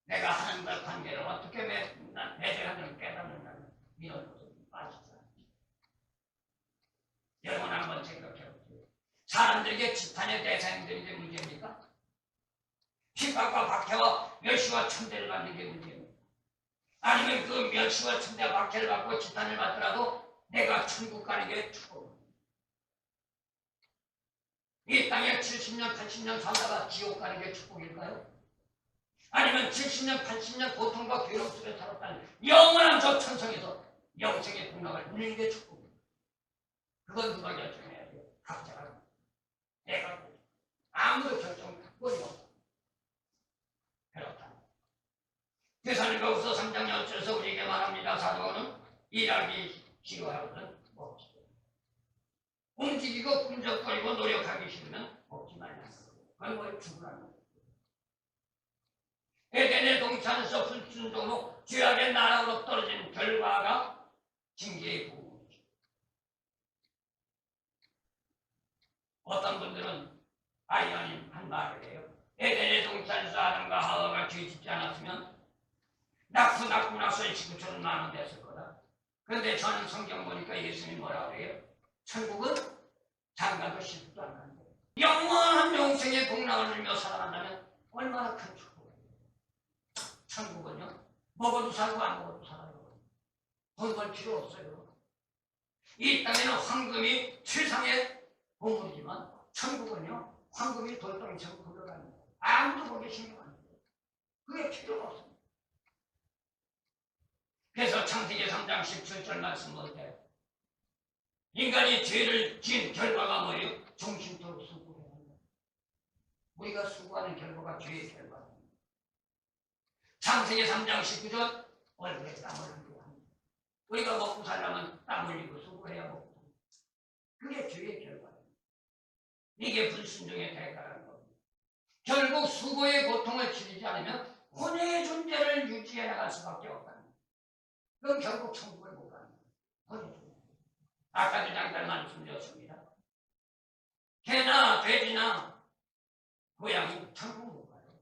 A: 내가 하나님과 관계를 어떻게 맺어가는지 깨닫는다면 이런 것을 빠지지 않지. 여러분 한번 생각해보세요. 사람들에게 지탄의 대상이 되는 게 문제입니까? 핍박과 박해와 멸시와 천대를 받는 게 문제입니다. 아니면 그 멸시와 천대와 박해를 받고 지탄을 받더라도 내가 천국 가는 게 축복입니다. 이 땅에 70년, 80년 살다가 지옥 가는 게 축복일까요? 아니면 70년, 80년 고통과 괴로움 속에 살았다는 영원한 저 천성에서 영생의 복락을 누리는 게 축복입니다. 그건 누가 결정해야 돼요? 각자가. 내가 아무도 결정권이 없다. 그렇다. 대사님과 우서 3장 10절에서 우리에게 말합니다. 사도는 일하기 싫어하거든 먹지. 움직이고 꿈적거리고 노력하기 싫으면 먹지 말라는 거예요. 그건 뭐 죽으라는 거예요. 에덴의 동산에서 불순종으로 죄악의 나락으로 떨어진 결과가 징계의 부분이죠. 어떤 분들은 아이언이 한 말을 해요. 에덴의 동산에서 아담과 하와가 죄 짓지 않았으면 낳고 나서 지구처럼 나눠됐을 거다. 그런데 저는 성경 보니까 예수님이 뭐라고 해요? 천국은 장가도 싶지도 않는데 영원한 영생의 복락을 누리며 살아간다면 얼마나 큰 축복이에요. 천국은요 먹어도 살고 안 먹어도 살아요. 돈 벌 필요 없어요. 이 땅에는 황금이 최상의 보물이지만 천국은요 황금이 돌덩이처럼 굴러가는 거예요. 아무도 거기에 신경 안 써요. 그게 필요가 없습니다. 그래서 창세기 3장 17절 말씀 보세요. 인간이 죄를 지은 결과가 뭐예요? 정신토록 수고해야 합니다. 우리가 수고하는 결과가 죄의 결과입니다. 창세기 3장 19절 얼굴에 땀을 흘리고 합니다. 우리가 먹고 살려면 땀 흘리고 수고해야 먹고 삽니다. 그게 죄의 결과입니다. 이게 불순종의 대가라는 겁니다. 결국 수고의 고통을 치르지 않으면 혼의 존재를 유지해 나갈 수밖에 없다는 거예요. 그럼 결국 천국을 못 가는 거예요. 아까도 잠깐 말씀드렸습니다. 개나 돼지나 고양이 천국 못 가요.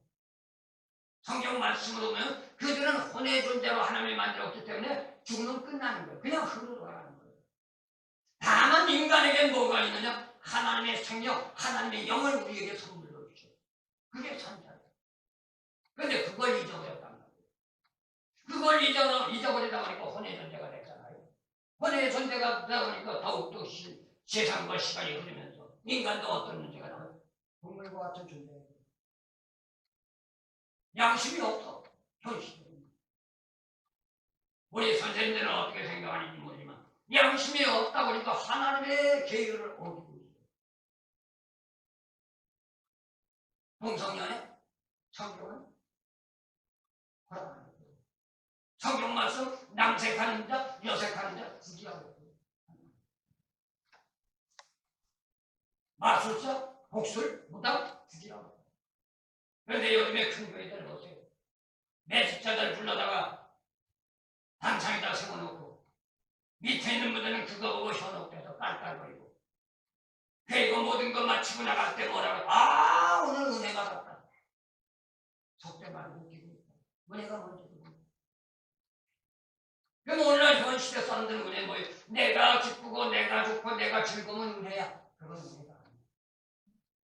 A: 성경 말씀으로 보면 그들은 혼의 존재로 하나님이 만들었기 때문에 죽으면 끝나는 거예요. 그냥 흙으로 돌아가는 거예요. 다만 인간에게 뭐가 있느냐? 하나님의 생명, 하나님의 영을 우리에게 선물로 주죠. 그게 천사예요. 그런데 그걸 잊어버렸단 말이에요. 그걸 잊어버리다 보니까 혼의 존재가 됐잖아요. 혼의 존재가 되다 보니까 더욱더 세상과 시간이 흐르면서 인간도 어떤 문제가 나와요? 동물과 같은 존재예요. 양심이 없어. 현실이. 우리 선생님들은 어떻게 생각하는지 모르지만 양심이 없다 보니까 하나님의 계율을 어기고 있어요. 동성연애? 성경은 허락하는 거예요. 성경 말씀 남색하는 자, 여색하는 자 구지하고 있어요. 마술사, 복술, 무당 구지하고 있어요. 그런데 요즘에 큰 교회들 보세요. 매직자들 불러다가 단창에다 세워놓고 밑에 있는 분들은 그거 보고 현혹돼서 깔깔거리고 그리고 모든 거 마치고 나갈 때 뭐라고 오늘 은혜 받았다. 속된 말 웃기고 있다. 은혜가 뭔지도 모르고. 그럼 오늘날 현 시대 사람들은 은혜 뭐예요? 내가 기쁘고 내가 좋고 내가 즐거우면 은혜야. 그건 은혜가 아니야.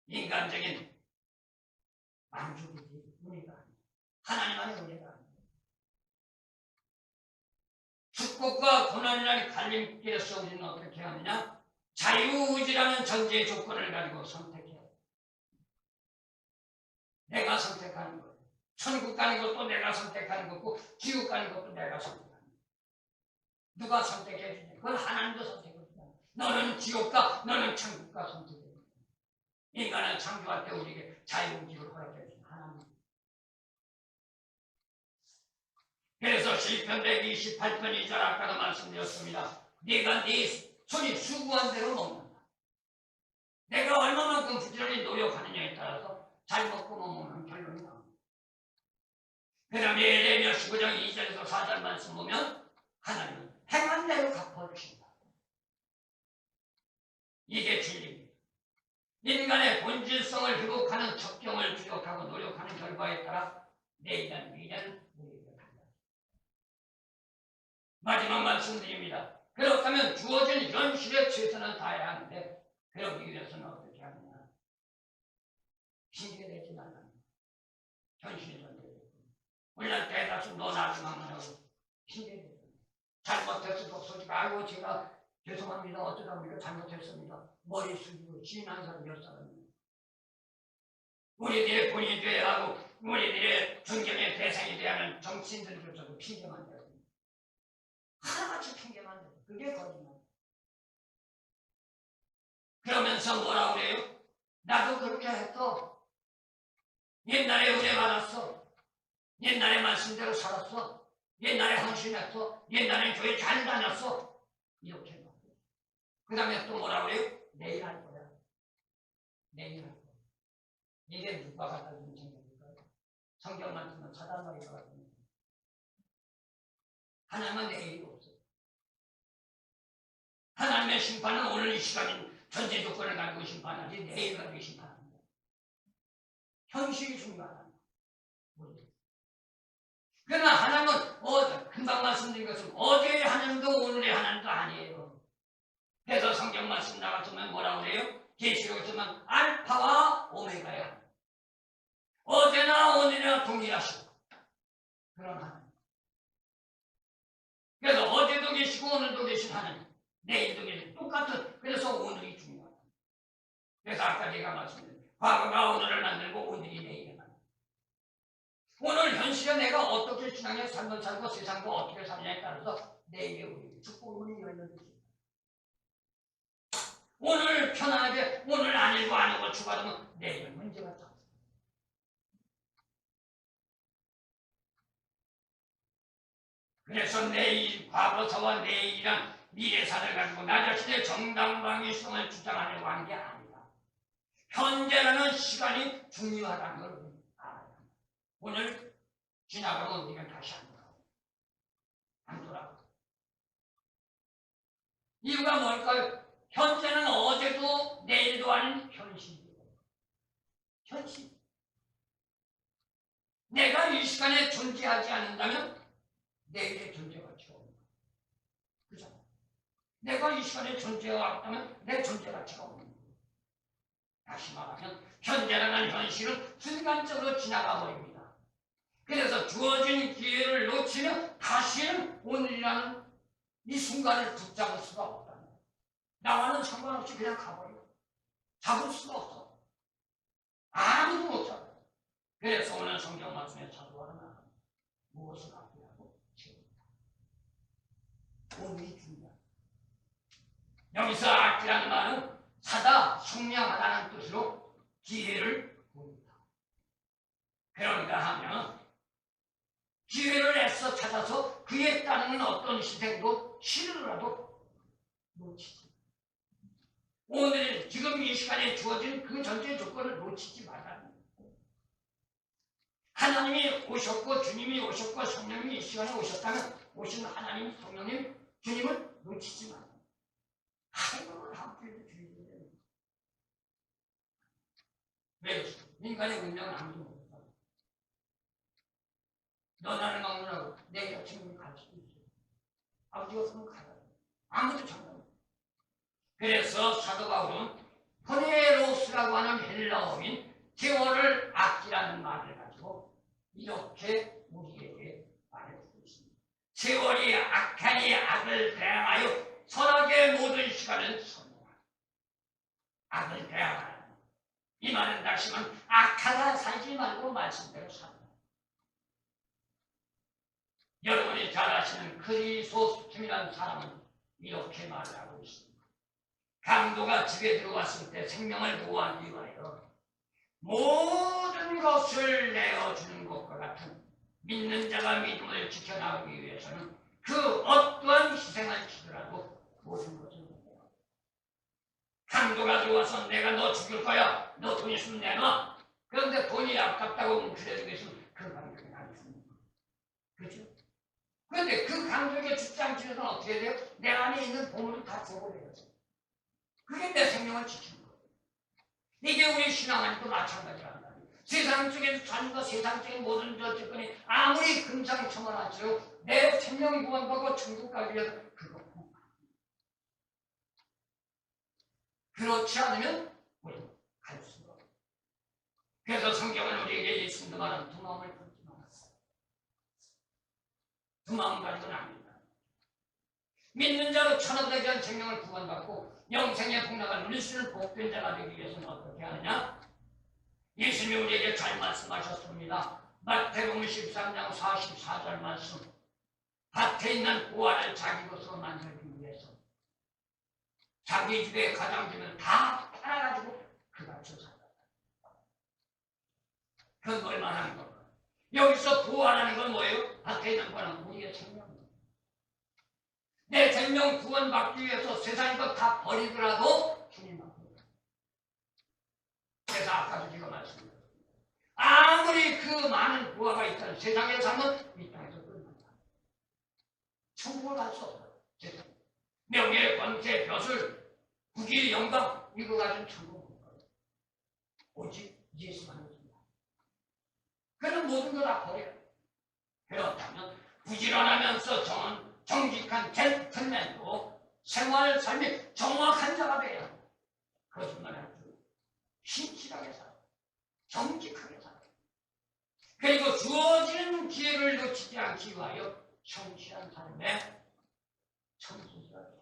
A: 인간적인 만족이지 은혜가 아니야. 하나님만의 은혜가 아니야. 축복과 고난이라는 갈림길에서 우리는 어떻게 하느냐? 자유의지라는 전제의 조건을 가지고 선택해야 돼. 내가 선택하는 거예요. 천국 가는 것도 내가 선택하는 거고 지옥 가는 것도 내가 선택하는 거예요. 누가 선택해 주냐? 그건 하나님도 선택해 주냐. 너는 지옥 가, 너는 천국 가 선택해 주냐. 인간은 창조할 때 우리에게 자유의지를 허락해 주신 하나님. 그래서 시편 128편 2절 아까도 말씀드렸습니다. 네가 네 손이 수고한 대로 먹는다. 내가 얼마만큼 부지런히 노력하느냐에 따라서 잘 먹고 못 먹는 결론이 나옵니다. 그 다음에 예레미야 15장 2절에서 4절 말씀 보면 하나님은 행한 대로 갚아주신다. 이게 진리입니다. 인간의 본질성을 회복하는 적경을 부족하고 노력하는 결과에 따라 내일은 미래는 우리에게 달라. 마지막 말씀드립니다. 그렇다면 주어진 현실에 최선을 다해야 하는데 그러기 위해서는 어떻게 하느냐. 핑계대지 말라. 현실에 던져야지. 우리는 대다수 너 나중만 하고 핑계대지. 잘못해서 독소지가 아이고 제가 죄송합니다. 어쩌다보니까 잘못했습니다. 머리 숙이고 지난 사람 몇 사람입니다. 우리들의 본이 되어야 하고 우리들의 존경의 대상이 되어야 하는 정치인들조차도 핑계만 대요. 하나같이 핑계만 대요. 그게 거짓말. 그러면서 뭐라고 그래요? 나도 그렇게 했어. 옛날에 은혜 받았어. 옛날에 말씀대로 살았어. 옛날에 헌신했어. 옛날에 교회 잘 다녔어. 이렇게 해요. 그 다음에 또 뭐라고 그래요? 내일 할 거야. 내일 할 거야. 이게 누가 갖다 준 생각일까요? 성경만 쓰면 사단마귀가 갖다 준 생각. 하나님은 내일이 없어요. 하나님의 심판은 오늘 이 시간인 전제 조건을 가지고 심판하지 내일 가지고 심판합니다. 현실이 중요하다. 그러나 하나님은 금방 말씀드린 것은 어제의 하나님도 오늘의 하나님도 아니에요. 그래서 성경 말씀 나가서면 뭐라고 그래요? 계시록에서만 알파와 오메가야. 어제나 오늘이나 동일하시고 그런 하나님. 그래서 어제도 계시고 오늘도 계신 하나님. 내일도 계시고 똑같은. 그래서 오늘이 중요하다. 그래서 아까 제가 말씀드린 과거가 오늘을 만들고 오늘이 내일을 만들고 오늘 현실에 내가 어떻게 신앙의 삶을 살고 세상과 어떻게 사느냐에 따라서 내일의 우리 축복문이 열려있습니다. 오늘 편안하게 오늘 아니고 아니고 추가하면 내일은 문제가 있다. 그래서 내일, 과거사와 내일이란 미래사를 가지고 나 자신의 정당방위성을 주장하려고 하는 게 아니다. 현재라는 시간이 중요하다는 걸 알아야 합니다. 오늘 지나가면 우리가 다시 안 돌아가고. 이유가 뭘까요? 현재는 어제도 내일도 아닌 현실이에요. 현실. 내가 이 시간에 존재하지 않는다면 내일의 존재 가치가 없는 거예요. 그죠? 내가 이 시간에 존재하다면 내 존재 가치가 없는 거예요. 다시 말하면 현재라는 현실은 순간적으로 지나가 버립니다. 그래서 주어진 기회를 놓치면 다시는 오늘이라는 이 순간을 붙잡을 수가 없다. 나와는 상관없이 그냥 가버려. 잡을 수가 없어. 아무도 못 잡아. 그래서 오늘 성경 말씀에 사도하는 무엇을 아끼라고 채운다. 오늘이 중요하다. 여기서 아끼라는 말은 사다, 숙량하다는 뜻으로 기회를 보인다. 그런가 하면 기회를 애써 찾아서 그에 따르는 어떤 희생도 싫으라도 놓치지. 오늘 지금 이 시간에 주어진 그 전제 조건을 놓치지 말라는 거예요. 하나님이 오셨고 주님이 오셨고 성령님이 이 시간에 오셨다면 오신 하나님, 성령님, 주님을 놓치지 말아요. 하나님을 함께 주의해야 됩니다. 왜 그렇습니까? 인간의 운명은 아무도 모른다. 너 나를 막느라고 내 여친을 갈 수도 있어요. 아버지가 없으면 가요. 아무도 장담. 그래서 사도 바울은 포네로스라고 하는 헬라어인 세월을 아끼라는 말을 가지고 이렇게 우리에게 말해주고 있습니다. 세월이 악하니 악을 대항하여 선악의 모든 시간을 선호하라. 악을 대항하라. 이 말은 다시 말하면 악하다 살지 말고 말씀대로 살라. 여러분이 잘 아시는 크리소스톰이라는 사람은 이렇게 말을 하고 있습니다. 강도가 집에 들어왔을 때 생명을 보호하기 위하여 모든 것을 내어주는 것과 같은 믿는 자가 믿음을 지켜나가기 위해서는 그 어떠한 희생을 치더라도 모든 것을 내요. 강도가 들어와서 내가 너 죽일 거야. 너 돈 있으면 내놔. 그런데 돈이 아깝다고 그래주겠으면 그 강도에게 안 줍니다. 그렇죠? 그런데 그 강도에게 죽지 않기 위해서는 어떻게 돼요? 내 안에 있는 보물을 다 줘버려요. 그게 내 생명을 지키는 거예요. 이게 우리 신앙안에도 마찬가지란 말이에요. 세상 속에서 자신과 세상 속의 모든 조건이 아무리 금상첨화할수록 내 생명이 구원받고 천국 가기 위해서 그거 그렇지 않으면 우리는 갈 수가 없어요. 그래서 성경은 우리에게 예수님도 말한 두 마음을 품지 말았어요. 두 마음 가지고는 안 된다. 믿는 자로 천하보다 귀한 생명을 구원받고 영생의 복락을 누릴 수 있는 복된 자가 되기 위해서는 어떻게 하느냐? 예수님이 우리에게 잘 말씀하셨습니다. 마태복음 13장 44절 말씀. 밭에 있는 보화를 자기 것으로 만들기 위해서 자기 집에 가장되면 다 팔아가지고 그 밭을 산다. 그건 뭘 말하는 건가? 여기서 보화라는 건 뭐예요? 밭에 있는 거는 우리의 생명입니다. 내 생명 구원받기 위해서 세상의 것 다 버리더라도 주님 앞에. 그래서 아까도 제가 말씀드렸습니다. 아무리 그 많은 부하가 있다는 세상에 사는 이 땅에서 끝난다. 천국을 갈 수 없어요. 세상. 명예, 권세, 벼슬, 국위, 영광 이거 가지고 천국을 못 가요. 오직 예수만 있습니다. 그는 모든 걸 다 버려요. 그렇다면 부지런하면서 정직한 젠틀맨도 생활 삶이 정확한 자가 돼야 합니다. 거짓말하지 말고 신실하게 살아. 정직하게 살아. 그리고 주어지는 기회를 놓치지 않기 위하여 성실한 삶에 성실하게 살아.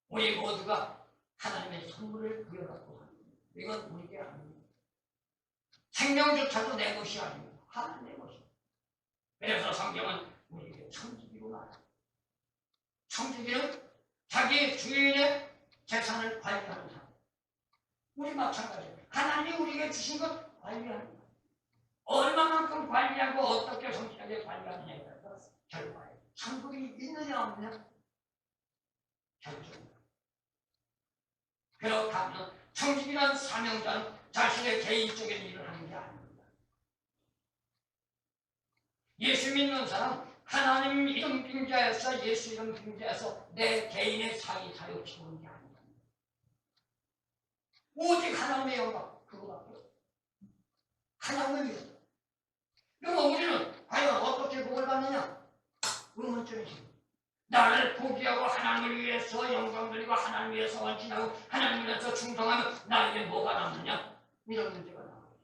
A: 우리 모두가 하나님의 선물을 부여받고 합니다. 이건 우리게 아닙니다. 생명조차도 내 것이 아닙니다. 하나님의 것입니다. 그래서 성경은 우리에게 청지기로 말합니다. 청지기는 자기 주인의 재산을 관리하는 사람. 우리 마찬가지예요. 하나님이 우리에게 주신 것 관리하는 거예요. 얼마만큼 관리하고 어떻게 성실하게 관리하느냐에 따라서 결과에 천국이 있느냐 없느냐 결정입니다. 그렇다면 청지기란 사명자는 자신의 개인적인 일을 하는 게 아닙니다. 예수 믿는 사람 하나님 이름 빙자에서 예수 이름 빙자에서 내 개인의 사기 사욕 키우는 게 아닙니다. 오직 하나님의 영광 그거밖에 없어요. 하나님을 위해서. 그럼 우리는 과연 어떻게 복을 받느냐? 의문점이십니다. 나를 포기하고 하나님을 위해서 영광 돌리고 하나님을 위해서 헌신하고 하나님을 위해서 충성하면 나에게 뭐가 남느냐? 이런 문제가 나와요.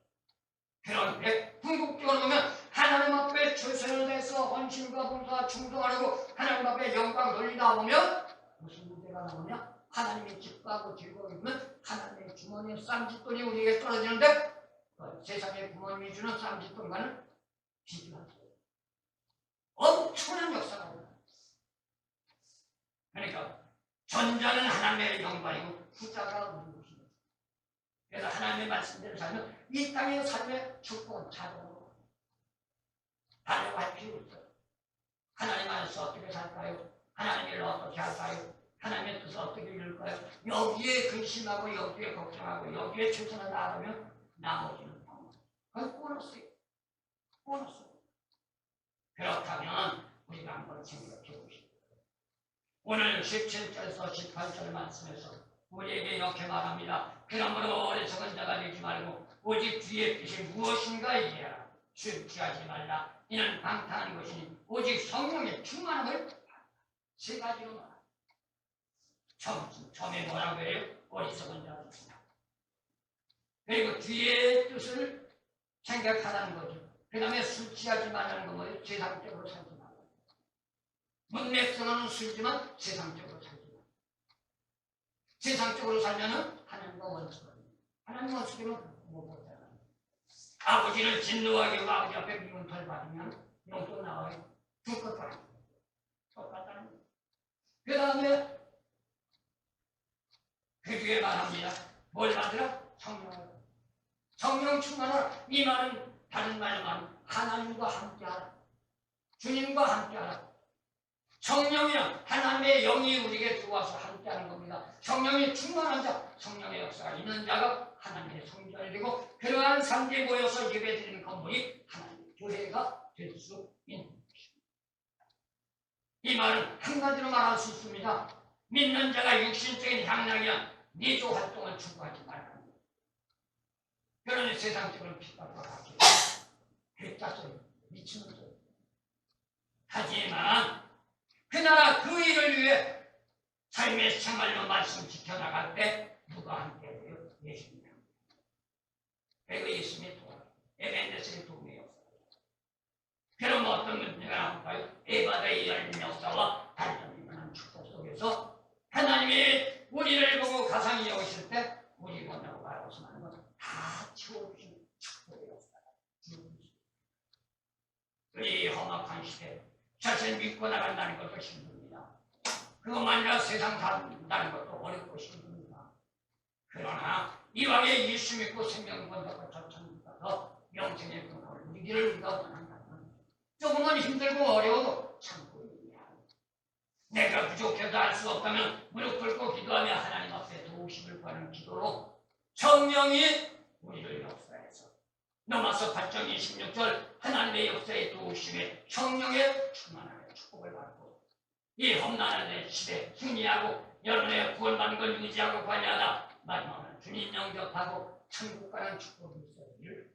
A: 그런데 궁극적으로 보면 하나님 앞에 최선을 다해서 헌신과 봉사와 충성하고 하나님 앞에 영광 돌리다 보면 무슨 문제가 나오냐? 하나님이 기뻐하고 즐거워하면 하나님의 주머니에 쌈짓돈이 우리에게 떨어지는데 세상의 부모님이 주는 쌈짓돈과는 비교하세요. 엄청난 역사가 나와요. 그러니까 전자는 하나님의 영광이고 후자가 우리 것입니다. 그래서 하나님의 말씀대로 살면 이 땅의 삶의 축복은 자동으로 하려고 할 필요 없어요. 하나님 안에서 어떻게 살까요? 하나님 일을 어떻게 할까요? 하나님의 뜻을 어떻게 이룰까요? 여기에 근심하고 여기에 걱정하고 여기에 최선을 다하면 나머지는 그건 보너스예요. 보너스. 그렇다면 우리가 한번 생각해 보십시오. 오늘 17절에서 18절 말씀에서 우리에게 이렇게 말합니다. 그러므로 어리석은 자가 되지 말고 오직 주의 뜻이 무엇인가 이해하라. 술 취하지 말라. 이는 방탕한 것이니 오직 성령의 충만함을 세 가지로 말합니다. 처음에 뭐라고 해요? 어리석은 자가 되지. 그리고 주의 뜻을 생각하라는 거죠. 그 다음에 술 취하지 말라는 건 뭐예요? 세상적으로 살지 말라. 문맥성은 술지만 세상적으로 살지 말라. 세상적으로 살면은 하나님과 원수가 됩니다. 하나님과 원수되면 못 보잖아요. 아버지를 진노하게 하고 아버지 앞에 미움을 받으면 용돈 나와요. 줄 것 같아요. 똑같다는 거예요. 그 다음에 그 뒤에 말합니다. 뭘 받으라? 성령을. 성령 충만하라. 이 말은 다른 말만 하나님과 함께하라. 주님과 함께하라. 성령이는 하나님의 영이 우리에게 들어와서 함께하는 겁니다. 성령이 충만한 자, 성령의 역사가 있는 자가 하나님의 성전이 되고 그러한 사람들이 모여서 예배드리는 건물이 하나님의 교회가 될 수 있는 것입니다. 이 말은 한 가지로 말할 수 있습니다. 믿는 자가 육신적인 향락이나 내조 활동을 추구하지 말라. 그러니 세상적으로 핍박과 같이 괴짜 소리, 미치는 소리. 하지만 그 나라 그 일을 위해 삶의 생활로 말씀 지켜나갈 때 누가 함께 해요? 예수님. 그리고 예수님의 도움, 에벤데스의 도움이 없어요. 그럼 어떤 문제가 나올까요? 에바다의 열린 역사와 단점이라는 축복 속에서 하나님이 우리를 보고 가상히 여기실 때 우리 뭐냐고 말하고서 하는 건 다 치워주시는 축복의 역사가 이 험악한 시대 자신을 믿고 나간다는 것도 힘듭니다. 그것만이라 세상 산다는 것도 어렵고 힘듭니다. 그러나 이왕에 예수 믿고 생명을 건너고 저천을 가서 영생의 건강을 누리기를 우리가 원한다면 조금은 힘들고 어려워도 참고 있어야 합니다. 내가 부족해도 할 수 없다면 무릎 꿇고 기도하며 하나님 앞에 도우심을 구하는 기도로 성령이 우리를 역사해서 로마서 8장 26절 하나님의 역사에 도우심에 성령의 충만하게 축복을 받고 이 험난한 시대에 승리하고 여러분의 구원받는 걸 유지하고 관리하다 마지막으로 주님 영접하고 천국 가는 축복이 있어야 될